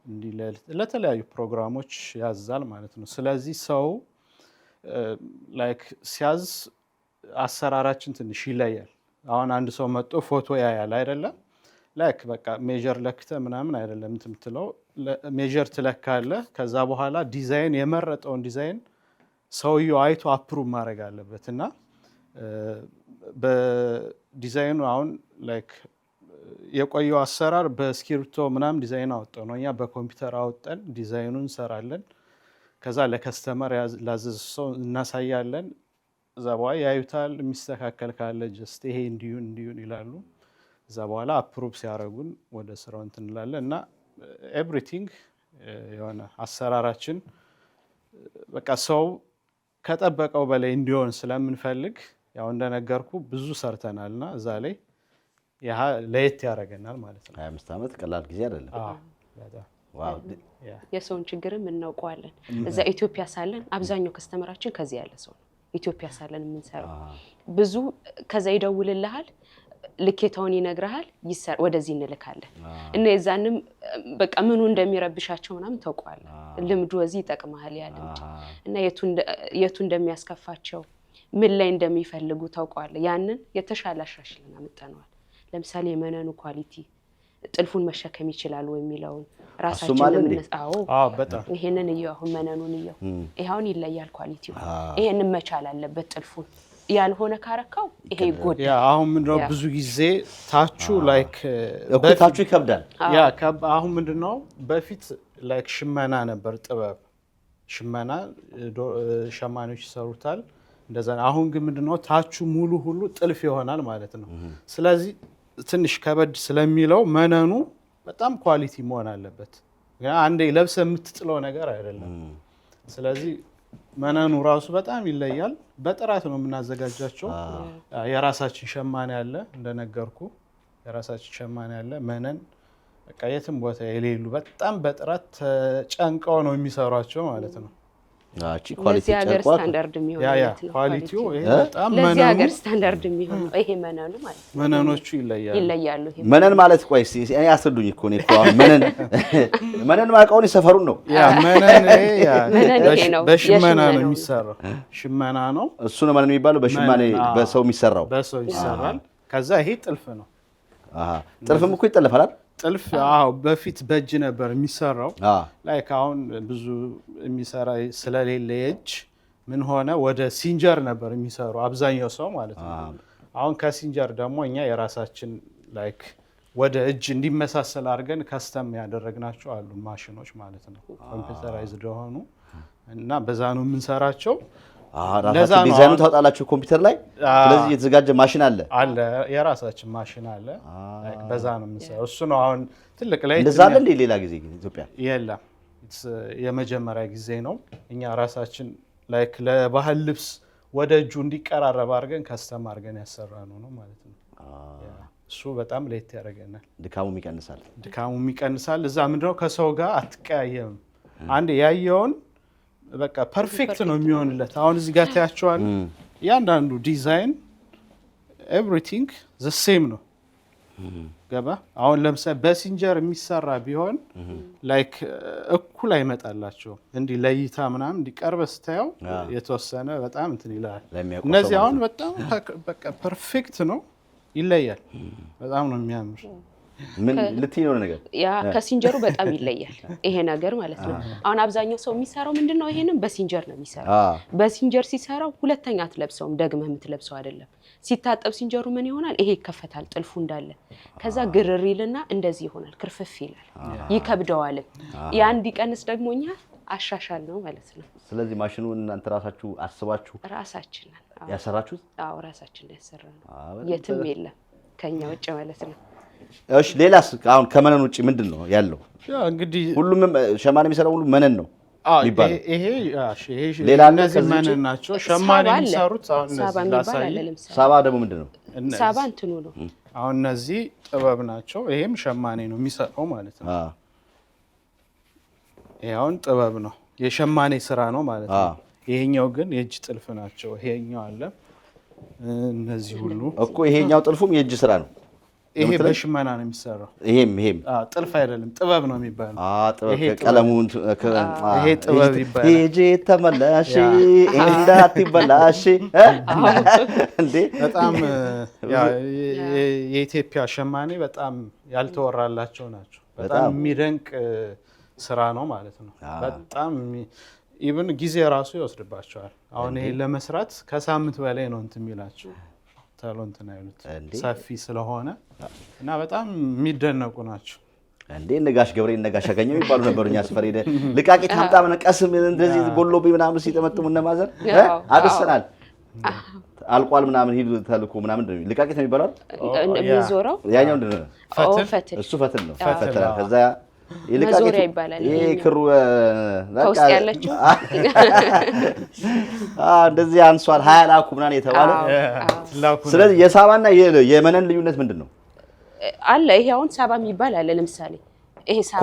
Speaker 3: እንዲህ ለተለያዩ ፕሮግራሞች ያዛል ማለት ነው። ስለዚህ ሰው ላይክ ሲያዝ አሰራራችን ትንሽ ይለያል። አሁን አንድ ሰው መጥቶ ፎቶ ያያል አይደለም፣ ላይክ በቃ ሜጀር ለክተ ምናምን አይደለም እንትምትለው ሜጀር ትለካለህ። ከዛ በኋላ ዲዛይን የመረጠውን ዲዛይን ሰውየው አይቶ አፕሩቭ ማድረግ አለበት እና በዲዛይኑ አሁን ላይክ የቆየው አሰራር በስክሪፕቶ ምናምን ዲዛይን አወጣው ነው። እኛ በኮምፒውተር አወጣን ዲዛይኑን እንሰራለን። ከዛ ለከስተመር ላዘዝ ሰው እናሳያለን። እዛ በኋላ ያዩታል። የሚስተካከል ካለ ጀስት ይሄ እንዲሁን ይላሉ። እዛ በኋላ አፕሩቭ ሲያደርጉን ወደ ስራው እንትን እንላለን እና ኤቭሪቲንግ የሆነ አሰራራችን በቃ ሰው ከጠበቀው በላይ እንዲሆን ስለምንፈልግ ያው እንደነገርኩ ብዙ ሰርተናልና እዛ ላይ ያ ለየት ያደርገናል ማለት ነው።
Speaker 1: 25 ዓመት ቀላል ጊዜ አይደለም።
Speaker 3: ዋው
Speaker 2: የሰውን ችግርም እናውቀዋለን። እዛ ኢትዮጵያ ሳለን አብዛኛው ከስተመራችን ከዚህ ያለ ሰው ነው። ኢትዮጵያ ሳለን የምንሰራው ብዙ ከዛ ይደውልልሃል፣ ልኬታውን ይነግርሃል፣ ወደዚህ እንልካለን እና የዛንም በቃ ምኑ እንደሚረብሻቸው ምናምን ታውቀዋለህ። ልምዱ እዚህ ይጠቅማል ያ ልምድ እና የቱ እንደሚያስከፋቸው ምን ላይ እንደሚፈልጉ ታውቀዋለህ። ያንን የተሻለ አሻሽልና መጠነዋል። ለምሳሌ የመነኑ ኳሊቲ ጥልፉን መሸከም ይችላል ወይ የሚለውን ራሳችን
Speaker 3: በጣም
Speaker 2: ይሄንን እዩ። አሁን መነኑን እዩ። ይሄውን ይለያል ኳሊቲው። ይሄንን መቻል አለበት ጥልፉን ያልሆነ ካረካው ይሄ ይጎዳል።
Speaker 3: ያ አሁን ምንድነው ብዙ ጊዜ ታቹ ላይክ
Speaker 1: ታቹ ይከብዳል።
Speaker 3: ያ አሁን ምንድነው በፊት ላይክ ሽመና ነበር ጥበብ፣ ሽመና ሸማኔዎች ይሰሩታል እንደዛ። አሁን ግን ምንድነው ታቹ ሙሉ ሁሉ ጥልፍ ይሆናል ማለት ነው። ስለዚህ ትንሽ ከበድ ስለሚለው መነኑ በጣም ኳሊቲ መሆን አለበት። አንዴ ለብሰህ የምትጥለው ነገር አይደለም። ስለዚህ መነኑ ራሱ በጣም ይለያል። በጥራት ነው የምናዘጋጃቸው። የራሳችን ሸማኔ አለ፣ እንደነገርኩ የራሳችን ሸማኔ አለ። መነን በቃ የትም ቦታ የሌሉ በጣም በጥራት ተጨንቀው ነው የሚሰሯቸው ማለት ነው።
Speaker 2: ለዚህ ሀገር ስታንዳርድ የሚሆን
Speaker 3: ኳሊቲው ይሄ በጣም
Speaker 2: ለዚህ ሀገር ስታንዳርድ የሚሆን ይሄ መነኑ ማለት ነው።
Speaker 3: መነኖቹ ይለያሉ።
Speaker 1: መነን ማለት ቆይ እኔ አስረዱኝ እኮ ነው መነን ማውቀውን የሰፈሩን ነው።
Speaker 3: መነን በሽመና ነው የሚሰራው። ሽመና ነው
Speaker 1: እሱ ነው መነን የሚባለው። በሽማኔ በሰው የሚሰራው
Speaker 3: በሰው ይሰራል። ከዛ ይሄ ጥልፍ ነው።
Speaker 1: ጥልፍም እኮ ይጠለፋል።
Speaker 3: ጥልፍ በፊት በእጅ ነበር የሚሰራው። ላይክ አሁን ብዙ የሚሰራ ስለሌለ የእጅ ምን ሆነ ወደ ሲንጀር ነበር የሚሰሩ አብዛኛው ሰው ማለት ነው። አሁን ከሲንጀር ደግሞ እኛ የራሳችን ላይክ ወደ እጅ እንዲመሳሰል አድርገን ከስተም ያደረግናቸው አሉ ማሽኖች ማለት ነው። ኮምፒውተራይዝድ የሆኑ እና በዛ ነው የምንሰራቸው።
Speaker 1: ራሳችሁ ዲዛይኑ ታውጣላችሁ ኮምፒውተር ላይ። ስለዚህ የተዘጋጀ ማሽን አለ
Speaker 3: የራሳችን ማሽን አለ። በዛ ነው የምንሰራው። እሱ ነው አሁን ትልቅ ላይ
Speaker 1: እንደዛ አለ እንደ ሌላ ጊዜ ኢትዮጵያ
Speaker 3: የለም። የመጀመሪያ ጊዜ ነው እኛ ራሳችን ላይክ ለባህል ልብስ ወደ እጁ እንዲቀራረብ አድርገን ከስተም አድርገን ያሰራነው ነው ማለት ነው። እሱ በጣም ለየት ያደርገናል። ድካሙም ይቀንሳል። እዛ ምንድነው ከሰው ጋር አትቀያየምም። አንድ ያየውን በቃ ፐርፌክት ነው የሚሆንለት። አሁን እዚህ ጋር ታያቸዋል ያንዳንዱ ዲዛይን ኤቭሪቲንግ ዘ ሴም ነው። ገባ? አሁን ለምሳሌ በሲንጀር የሚሰራ ቢሆን ላይክ እኩል አይመጣላቸውም። እንዲህ ለይታ ምናምን እንዲቀርበ ስታየው የተወሰነ በጣም እንትን ይላል። እነዚህ አሁን በጣም በቃ ፐርፌክት ነው፣ ይለያል። በጣም ነው የሚያምር።
Speaker 1: ምን ልትይ ነው ነገር
Speaker 2: ያ ከሲንጀሩ በጣም ይለያል ይሄ ነገር ማለት ነው። አሁን አብዛኛው ሰው የሚሰራው ምንድነው ይሄንን በሲንጀር ነው የሚሰራው። በሲንጀር ሲሰራው ሁለተኛ አትለብሰውም፣ ደግመህ የምትለብሰው አይደለም። ሲታጠብ ሲንጀሩ ምን ይሆናል? ይሄ ይከፈታል ጥልፉ እንዳለ። ከዛ ግርር ይልና እንደዚህ ይሆናል፣ ክርፍፍ ይላል፣ ይከብደዋል። ያ እንዲቀንስ ደግሞ እኛ አሻሻል ነው ማለት ነው።
Speaker 1: ስለዚህ ማሽኑን እናንተ ራሳችሁ አስባችሁ
Speaker 2: ራሳችን
Speaker 1: ያሰራችሁት?
Speaker 2: አዎ ራሳችን ያሰራነው፣ የትም የለም ከኛ ውጭ ማለት ነው።
Speaker 1: እሺ ሌላስ አሁን ከመነን ውጪ ምንድን ነው ያለው?
Speaker 3: እንግዲህ
Speaker 1: ሁሉም ሸማኔ የሚሰራው ሁሉ መነን ነው የሚባለው።
Speaker 3: ይሄ
Speaker 1: ሌላ
Speaker 3: እነዚህ መነን ናቸው ሸማኔ የሚሰሩት። አሁን
Speaker 1: ሳባ ደግሞ ምንድን ነው?
Speaker 2: ሳባ እንትኑ ነው።
Speaker 3: አሁን እነዚህ ጥበብ ናቸው። ይሄም ሸማኔ ነው የሚሰራው ማለት ነው። ይሄ አሁን ጥበብ ነው፣ የሸማኔ ስራ ነው ማለት ነው። ይሄኛው ግን የእጅ ጥልፍ ናቸው። ይሄኛው አለ እነዚህ ሁሉ
Speaker 1: እኮ ይሄኛው ጥልፉም የእጅ ስራ ነው።
Speaker 3: ይሄ በሽመና ነው የሚሰራው።
Speaker 1: ይሄም
Speaker 3: ጥልፍ አይደለም፣ ጥበብ ነው የሚባለው።
Speaker 1: ጥበብ ቀለሙን
Speaker 3: ይሄ ጥበብ ይባላል።
Speaker 1: ሂጂ ተመለሽ እንዳትበላሽ እንዴ!
Speaker 3: በጣም የኢትዮጵያ ሸማኔ በጣም ያልተወራላቸው ናቸው። በጣም የሚደንቅ ስራ ነው ማለት ነው። በጣም ኢቭን ጊዜ ራሱ ይወስድባቸዋል። አሁን ይሄ ለመስራት ከሳምንት በላይ ነው እንትን የሚላቸው ታሎንትን አይሉት ሰፊ ስለሆነ እና በጣም የሚደነቁ ናቸው።
Speaker 1: እንዴ ነጋሽ ገብሬ ነጋሽ አገኘው ይባሉ ነበር። እኛ ሰፈር ሄደ ልቃቂት ሀምጣ ምን ቀስም እንደዚህ ጎሎብኝ ምናምን ሲጠመጥሙ እነማዘር አድርሰናል አልቋል ምናምን ሂዱ ተልኮ ምናምን እንደዚህ ልቃቂት ነው የሚባለው
Speaker 2: የሚዞረው
Speaker 1: ያኛው እንደነ
Speaker 2: ፈትል
Speaker 1: እሱ ፈትል ነው። ፈትል ከዛ
Speaker 2: መዞሪያ ይባላል።
Speaker 1: ይሄ ክሩ
Speaker 2: ከውስጥ ያለችው
Speaker 1: እንደዚህ አንሷል 20 ላኩ ምናምን የተባለ። ስለዚህ የሳባና የመነን ልዩነት ምንድነው?
Speaker 2: አለ ይሄ አሁን ሳባ የሚባል አለ። ለምሳሌ ይሄ ሳባ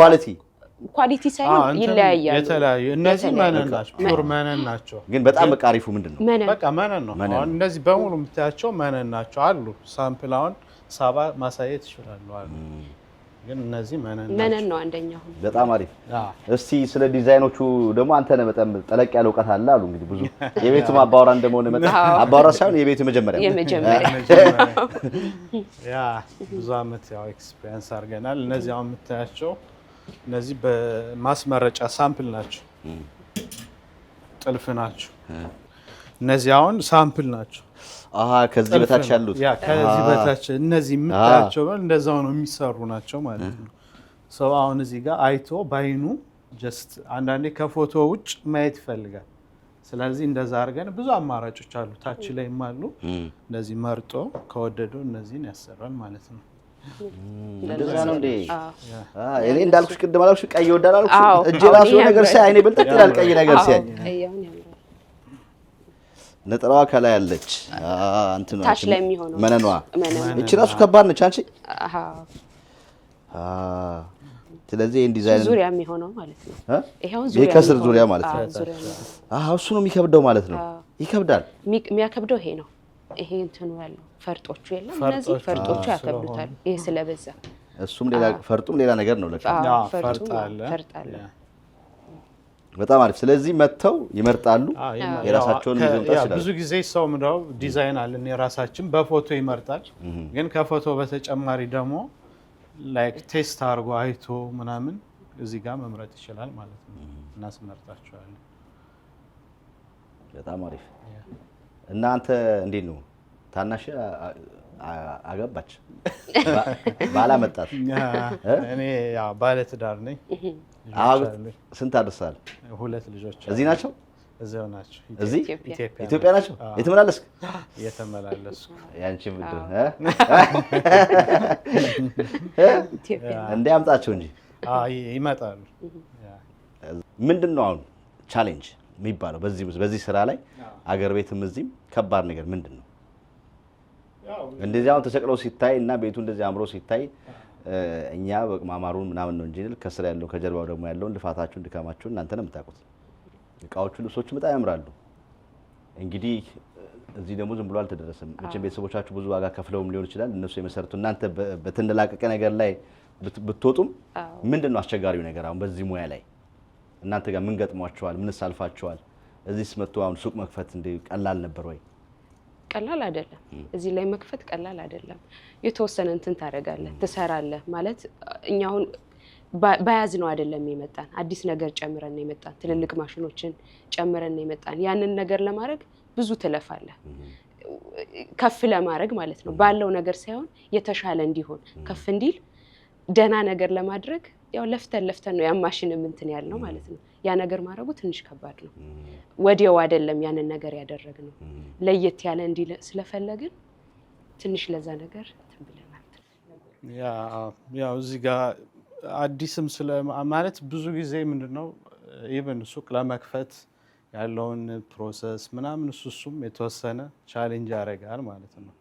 Speaker 2: ኳሊቲ ሳይሆን ይለያያል።
Speaker 3: የተለያዩ እነዚህ መነን ናቸው፣ ፒውር መነን ናቸው።
Speaker 1: ግን በጣም በቃ አሪፉ ምንድነው?
Speaker 3: በቃ መነን ነው። አሁን እነዚህ በሙሉ የምታያቸው መነን ናቸው አሉ። ሳምፕል አሁን ሳባ ማሳየት ይችላሉ አሉ። ግን እነዚህ
Speaker 2: መነን ነው አንደኛው።
Speaker 1: በጣም አሪፍ። እስቲ ስለ ዲዛይኖቹ ደግሞ አንተ ነህ በጣም ጠለቅ ያለ እውቀት አለ አሉ። እንግዲህ ብዙ የቤቱ አባወራ እንደመሆነ መጣ አባወራ ሳይሆን የቤቱ መጀመሪያ
Speaker 3: ብዙ አመት ያው ኤክስፒሪየንስ አድርገናል። እነዚህ አሁን የምታያቸው እነዚህ በማስመረጫ ሳምፕል ናቸው፣ ጥልፍ ናቸው። እነዚህ አሁን ሳምፕል ናቸው።
Speaker 1: ከዚህ በታች ያሉት
Speaker 3: ከዚህ በታች እነዚህ የምታያቸው እንደዛው ነው የሚሰሩ ናቸው ማለት ነው። ሰው አሁን እዚህ ጋር አይቶ ባይኑ ጀስት አንዳንዴ ከፎቶ ውጭ ማየት ይፈልጋል። ስለዚህ እንደዛ አድርገን ብዙ አማራጮች አሉ፣ ታች ላይም አሉ። እንደዚህ መርጦ ከወደደው እነዚህን ያሰራል ማለት ነው።
Speaker 1: እንደዛ ነው እንዴ? እኔ እንዳልኩሽ ቅድም አላልኩሽ ቀይ ይወዳል አልኩሽ። እጄ ራሱ ነገር ሳይ አይኔ ብልጥጥ ይላል ቀይ ነገር ሲያይ። ነጠላዋ ከላይ አለች እንትን ነው
Speaker 2: ታች ላይ የሚሆነው
Speaker 1: መነኗ። እቺ ራሱ ከባድ ነች አንቺ። ስለዚህ ዲዛይን
Speaker 2: ዙሪያ የሚሆነው ማለት ነው። ይሄው ዙሪያ
Speaker 1: የከስር ዙሪያ ማለት ነው። እሱ ነው የሚከብደው ማለት ነው። ይከብዳል።
Speaker 2: የሚያከብደው ይሄ ነው። ይሄ እንትኑ ያለው ፈርጦቹ የለም፣ እነዚህ ፈርጦቹ ያከብዱታል። ይሄ ስለበዛ
Speaker 1: እሱም ሌላ ፈርጡም ሌላ ነገር ነው ለካ።
Speaker 3: ፈርጥ አለ።
Speaker 1: በጣም አሪፍ። ስለዚህ መተው ይመርጣሉ፣ የራሳቸውን ይዘምጣ ይችላል።
Speaker 3: ብዙ ጊዜ ሰው ምንድነው ዲዛይን አለን የራሳችን በፎቶ ይመርጣል። ግን ከፎቶ በተጨማሪ ደግሞ ላይክ ቴስት አድርጎ አይቶ ምናምን እዚህ ጋር መምረጥ ይችላል ማለት ነው። እናስመርጣቸዋለን።
Speaker 1: በጣም አሪፍ። እናንተ እንዴት ነው? ታናሽ አገባች ባላመጣት?
Speaker 3: እኔ ያው ባለ ትዳር ነኝ።
Speaker 1: ስንት አድርሳል?
Speaker 3: 2 ልጆች
Speaker 1: እዚህ ናቸው?
Speaker 3: እዚያው ናቸው።
Speaker 1: እዚህ ኢትዮጵያ ናቸው። የተመላለስክ
Speaker 3: የተመላለስኩ
Speaker 1: ያንቺ ምድር እንደ አምጣቸው እንጂ
Speaker 3: ይመጣሉ።
Speaker 1: ምንድነው አሁን ቻሌንጅ የሚባለው በዚህ ስራ ላይ አገር ቤትም እዚህም ከባድ ነገር ምንድነው? እንደዚህ አሁን ተሰቅለው ሲታይ እና ቤቱ እንደዚህ አምሮ ሲታይ እኛ በማማሩን ምናምን ነው እንጂ ከስራ ያለው ከጀርባው ደግሞ ያለውን ልፋታችሁን ድካማችሁን እናንተ ነው የምታውቁት። እቃዎቹ ልብሶቹ በጣም ያምራሉ። እንግዲህ እዚህ ደግሞ ዝም ብሎ አልተደረሰም። መቼም ቤተሰቦቻችሁ ብዙ ዋጋ ከፍለውም ሊሆን ይችላል እነሱ የመሰረቱ እናንተ በተንደላቀቀ ነገር ላይ ብትወጡም ምንድነው አስቸጋሪው ነገር አሁን በዚህ ሙያ ላይ እናንተ ጋር ምን ገጥሟቸዋል? ምንስ አልፋቸዋል? እዚህስ መጥቶ አሁን ሱቅ መክፈት እንደ ቀላል ነበር ወይ?
Speaker 2: ቀላል አይደለም። እዚህ ላይ መክፈት ቀላል አይደለም። የተወሰነ እንትን ታደርጋለህ፣ ትሰራለህ ማለት እኛ አሁን ባያዝ ነው አይደለም የመጣን አዲስ ነገር ጨምረን ነው የመጣን። ትልልቅ ማሽኖችን ጨምረን ነው የመጣን። ያንን ነገር ለማድረግ ብዙ ትለፋለህ፣ ከፍ ለማድረግ ማለት ነው። ባለው ነገር ሳይሆን የተሻለ እንዲሆን ከፍ እንዲል ደህና ነገር ለማድረግ ያው ለፍተን ነው ያ ማሽንም እንትን ያልነው ማለት ነው። ያ ነገር ማድረጉ ትንሽ ከባድ ነው። ወዲያው አይደለም ያንን ነገር ያደረግነው። ለየት ያለ እንዲል ስለፈለግን ትንሽ ለዛ ነገር ተብለናል።
Speaker 3: ያው እዚህ ጋር አዲስም ማለት ብዙ ጊዜ ምንድነው ኢቭን ሱቅ ለመክፈት ያለውን ፕሮሰስ ምናምን እሱም የተወሰነ ቻሌንጅ ያደርጋል ማለት ነው።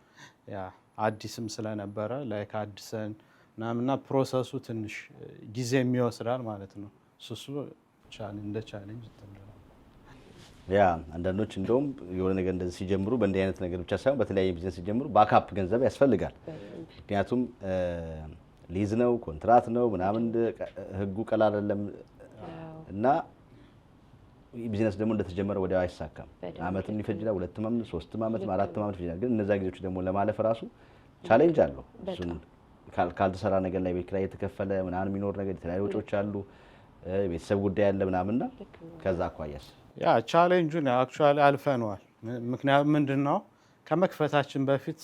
Speaker 3: ያ አዲስም ስለነበረ ላይክ አዲሰን ምናምንና ፕሮሰሱ ትንሽ ጊዜ የሚወስዳል ማለት ነው። እሱ እንደ ቻሌንጅ ተምረናል።
Speaker 1: ያ አንዳንዶች እንደውም የሆነ ነገር እንደዚህ ሲጀምሩ በእንዲህ አይነት ነገር ብቻ ሳይሆን በተለያየ ቢዝነስ ሲጀምሩ ባካፕ ገንዘብ ያስፈልጋል። ምክንያቱም ሊዝ ነው ኮንትራት ነው ምናምን ህጉ ቀላል አይደለም እና ቢዝነስ ደግሞ እንደተጀመረ ወዲያው አይሳካም። አመትም ሊፈጅ ይችላል፣ 2 ዓመት 3 ዓመት 4 ዓመት ይፈጃል። ግን እነዛ ጊዜዎች ደግሞ ለማለፍ ራሱ ቻሌንጅ አለው። እሱን ካልተሰራ ነገር ላይ ቤት ኪራይ የተከፈለ ምናምን የሚኖር ነገር የተለያዩ ወጪዎች አሉ፣ ቤተሰብ ጉዳይ አለ ምናምንና ከዛ አኳያስ
Speaker 3: ያ ቻሌንጁን አክቹአሊ አልፈነዋል። ምክንያቱም ምንድነው ከመክፈታችን በፊት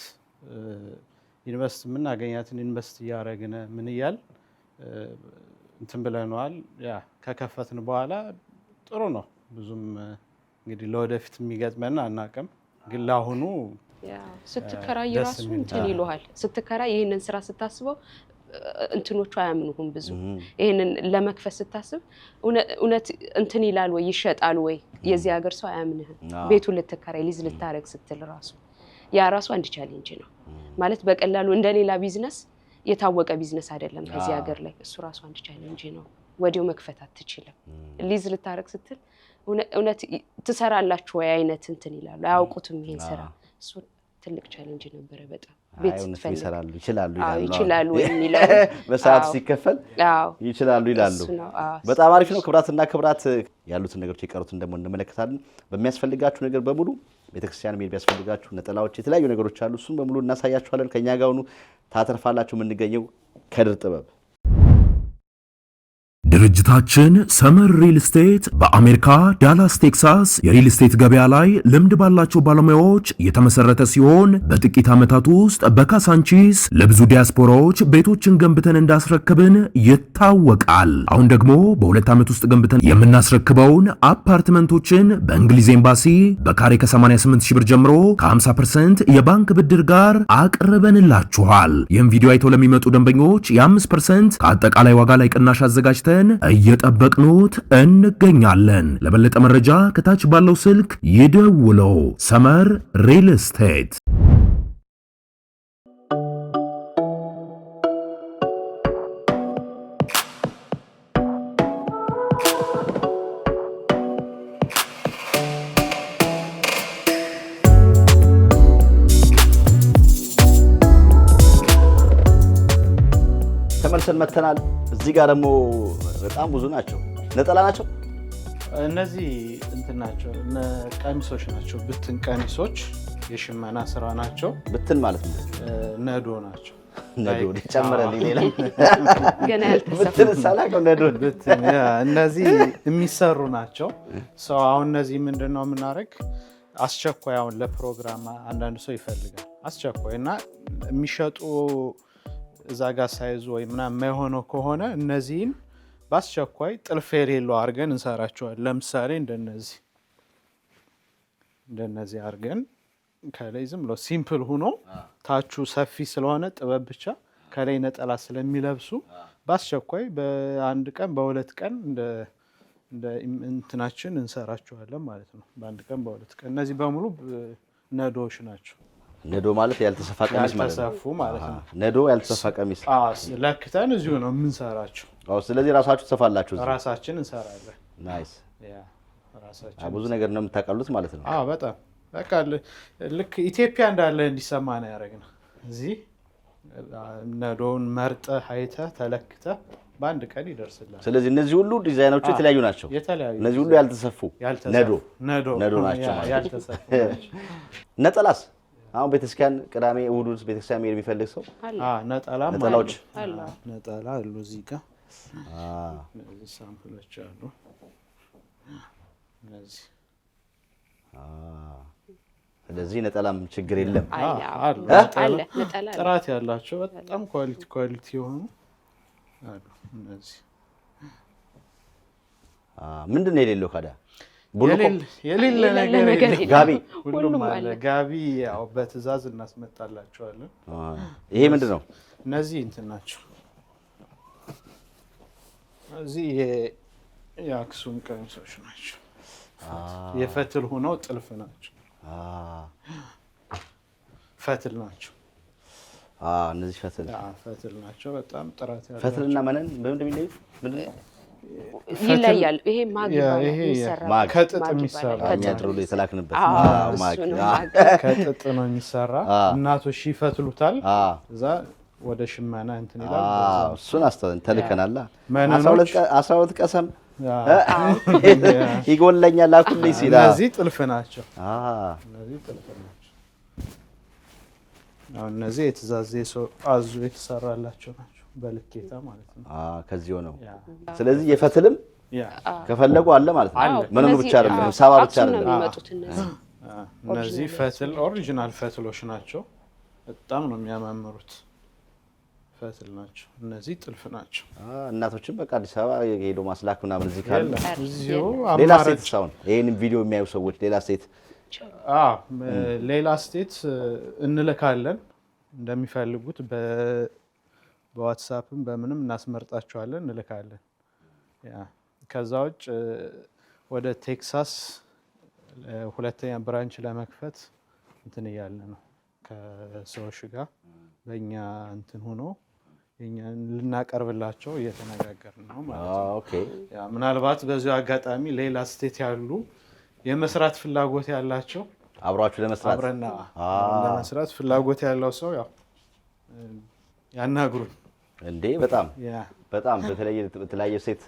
Speaker 3: ኢንቨስት የምናገኛትን ኢንቨስት እያደረግን ምን እያል እንትን ብለነዋል። ያ ከከፈትን በኋላ ጥሩ ነው። ብዙም እንግዲህ ለወደፊት የሚገጥመን አናውቅም። ግን ለአሁኑ
Speaker 2: ስትከራይ ራሱ እንትን ይሉሃል። ስትከራይ ይህንን ስራ ስታስበው እንትኖቹ አያምኑህም። ብዙ ይሄንን ለመክፈት ስታስብ እውነት እንትን ይላል ወይ ይሸጣል ወይ የዚህ ሀገር ሰው አያምንህም። ቤቱ ልትከራይ ሊዝ ልታረግ ስትል ራሱ ያ ራሱ አንድ ቻሌንጅ ነው ማለት በቀላሉ እንደሌላ ቢዝነስ የታወቀ ቢዝነስ አይደለም ከዚህ ሀገር ላይ። እሱ ራሱ አንድ ቻሌንጅ ነው። ወዲያው መክፈት አትችልም። ሊዝ ልታረግ ስትል እውነት ትሰራላችሁ ወይ አይነት እንትን ይላሉ። አያውቁትም ይሄን ስራ። እሱ ትልቅ ቻሌንጅ ነበረ በጣም። ቤት
Speaker 1: ይሰራሉ
Speaker 2: ይችላሉ የሚለው
Speaker 1: በሰዓት ሲከፈል ይችላሉ ይላሉ። በጣም አሪፍ ነው። ክብራትና ክብራት ያሉትን ነገሮች የቀሩትን ደግሞ እንመለከታለን። በሚያስፈልጋችሁ ነገር በሙሉ ቤተክርስቲያን መሄድ ቢያስፈልጋችሁ ነጠላዎች፣ የተለያዩ ነገሮች አሉ። እሱን በሙሉ እናሳያችኋለን። ከኛ ጋር ሁኑ፣ ታተርፋላችሁ። የምንገኘው ከድር ጥበብ
Speaker 5: ድርጅታችን ሰመር ሪል ስቴት በአሜሪካ ዳላስ ቴክሳስ የሪል ስቴት ገበያ ላይ ልምድ ባላቸው ባለሙያዎች የተመሰረተ ሲሆን በጥቂት ዓመታት ውስጥ በካሳንቺስ ለብዙ ዲያስፖራዎች ቤቶችን ገንብተን እንዳስረክብን ይታወቃል። አሁን ደግሞ በ2 ዓመት ውስጥ ገንብተን የምናስረክበውን አፓርትመንቶችን በእንግሊዝ ኤምባሲ በካሬ ከ88,000 ብር ጀምሮ ከ50% የባንክ ብድር ጋር አቅርበንላችኋል። ይህም ቪዲዮ አይተው ለሚመጡ ደንበኞች የ5% ከአጠቃላይ ዋጋ ላይ ቅናሽ አዘጋጅተን እየጠበቅኑት እንገኛለን። ለበለጠ መረጃ ከታች ባለው ስልክ ይደውለው። ሰመር ሪል ስቴት።
Speaker 1: ተመልሰን መተናል። እዚህ ጋር ደግሞ በጣም ብዙ ናቸው። ነጠላ ናቸው
Speaker 3: እነዚህ እንትን ናቸው፣ ቀሚሶች ናቸው። ብትን ቀሚሶች የሽመና ስራ ናቸው።
Speaker 1: ብትን ማለት ነው
Speaker 3: ነዶ ናቸው።
Speaker 1: ነዶ ጨምረልኝ ሌላ
Speaker 2: ገና ያልተሰፋ
Speaker 1: ብትን ሳላቀው ነዶ
Speaker 3: ብትን እነዚህ የሚሰሩ ናቸው። ሰው አሁን እነዚህ ምንድነው የምናደርግ አስቸኳይ አሁን ለፕሮግራም አንዳንድ ሰው ይፈልጋል አስቸኳይ እና የሚሸጡ እዛ ጋር ሳይዙ ወይ ምናምን የማይሆነው ከሆነ እነዚህን በአስቸኳይ ጥልፍ የሌለው አድርገን እንሰራቸዋለን። ለምሳሌ እንደነዚህ እንደነዚህ አድርገን ከላይ ዝም ብሎ ሲምፕል ሆኖ ታቹ ሰፊ ስለሆነ ጥበብ ብቻ ከላይ ነጠላ ስለሚለብሱ በአስቸኳይ በአንድ ቀን በሁለት ቀን እንደ እንትናችን እንሰራቸዋለን ማለት ነው። በአንድ ቀን በሁለት ቀን እነዚህ በሙሉ ነዶዎች ናቸው።
Speaker 1: ነዶ ማለት ያልተሰፋ ቀሚስ ማለት ነው።
Speaker 3: ያልተሰፉ ማለት ነው።
Speaker 1: ነዶ ያልተሰፋ ቀሚስ
Speaker 3: ለክተን እዚሁ ነው የምንሰራቸው።
Speaker 1: ስለዚህ ራሳችሁ ትሰፋላችሁ?
Speaker 3: ራሳችን እንሰራለን።
Speaker 1: ናይስ።
Speaker 3: ራሳችን
Speaker 1: ብዙ ነገር ነው የምታውቃሉት ማለት ነው።
Speaker 3: በጣም በቃ ልክ ኢትዮጵያ እንዳለ እንዲሰማ ነው ያደረግነው። እዚህ ነዶውን መርጠህ አይተህ ተለክተህ በአንድ ቀን ይደርስላል።
Speaker 1: ስለዚህ እነዚህ ሁሉ ዲዛይኖቹ የተለያዩ ናቸው። እነዚህ ሁሉ ያልተሰፉ ነዶ ናቸው
Speaker 3: ያልተሰፉ።
Speaker 1: ነጠላስ አሁን ቤተክርስቲያን ቅዳሜ እሑድ ቤተክርስቲያን መሄድ የሚፈልግ ሰው ነጠላዎች
Speaker 3: ነጠላ አሉ እዚህ ጋር እነዚህ ሳምፕሎች አሉ። እነዚህ
Speaker 1: ስለዚህ ነጠላም ችግር የለም
Speaker 3: አለ። ጥራት ያላቸው በጣም ኳሊቲ የሆኑ አሉ። እነዚህ
Speaker 1: ምንድን ነው የሌለው ካዳ?
Speaker 3: የሌለ ነገር
Speaker 1: ጋቢ
Speaker 3: ሁሉም አለ። ጋቢ ያው በትዕዛዝ እናስመጣላቸዋለን።
Speaker 1: ይሄ ምንድን ነው?
Speaker 3: እነዚህ እንትን ናቸው። እዚህ የአክሱም ቀሚሶች ናቸው። የፈትል ሆነው ጥልፍ ናቸው። ፈትል ናቸው።
Speaker 1: እነዚህ
Speaker 3: ፈትል ናቸው። በጣም ጥራት ያለው
Speaker 1: ፈትልና መነን በምን እንደሚለዩት ምንድን ነው?
Speaker 2: ይለያል። ይሄ ማግ የሚሰራ
Speaker 3: ከጥጥ የሚሰራ
Speaker 1: እኛ ድሮ የተላክንበት
Speaker 3: ከጥጥ ነው የሚሰራ። እናቶች ይፈትሉታል። እዛ ወደ ሽመና እንትን ይላል።
Speaker 1: እሱን አስተን ተልከናል። 12 ቀሰም ይጎለኛል አኩልኝ ሲላ
Speaker 3: እነዚህ ጥልፍ ናቸው። እነዚህ ጥልፍ ናቸው። አሁን እነዚህ የትእዛዝ ሰው አዙ የተሰራላቸው ናቸው። በልኬታ ማለት ነው።
Speaker 1: ከዚህ ነው። ስለዚህ የፈትልም ከፈለጉ አለ ማለት ነው። ምንም ብቻ አይደለም፣ ሳባ ብቻ አይደለም።
Speaker 3: እነዚህ ፈትል ኦሪጂናል ፈትሎች ናቸው። በጣም ነው የሚያማምሩት ፈትል ናቸው። እነዚህ ጥልፍ ናቸው።
Speaker 1: እናቶችም በቃ አዲስ አበባ ሄዶ ማስላክ ምናምን እዚህ ካለ
Speaker 3: ሌላ
Speaker 1: ስቴት ሳውን ይሄን ቪዲዮ የሚያዩ ሰዎች
Speaker 3: ሌላ ስቴት እንልካለን። እንደሚፈልጉት በዋትስአፕም በምንም እናስመርጣቸዋለን፣ እንልካለን። ከዛ ውጭ ወደ ቴክሳስ ሁለተኛ ብራንች ለመክፈት እንትን እያለ ነው ከሰዎች ጋር በእኛ እንትን ሆኖ ልናቀርብላቸው እየተነጋገርን ነው ማለት ነው።
Speaker 1: ኦኬ።
Speaker 3: ምናልባት በዚሁ አጋጣሚ ሌላ ስቴት ያሉ የመስራት ፍላጎት ያላቸው
Speaker 1: አብራችሁ
Speaker 3: ለመስራት ፍላጎት ያለው ሰው ያናግሩን
Speaker 1: እንዴ። በጣም በተለያየ ሴት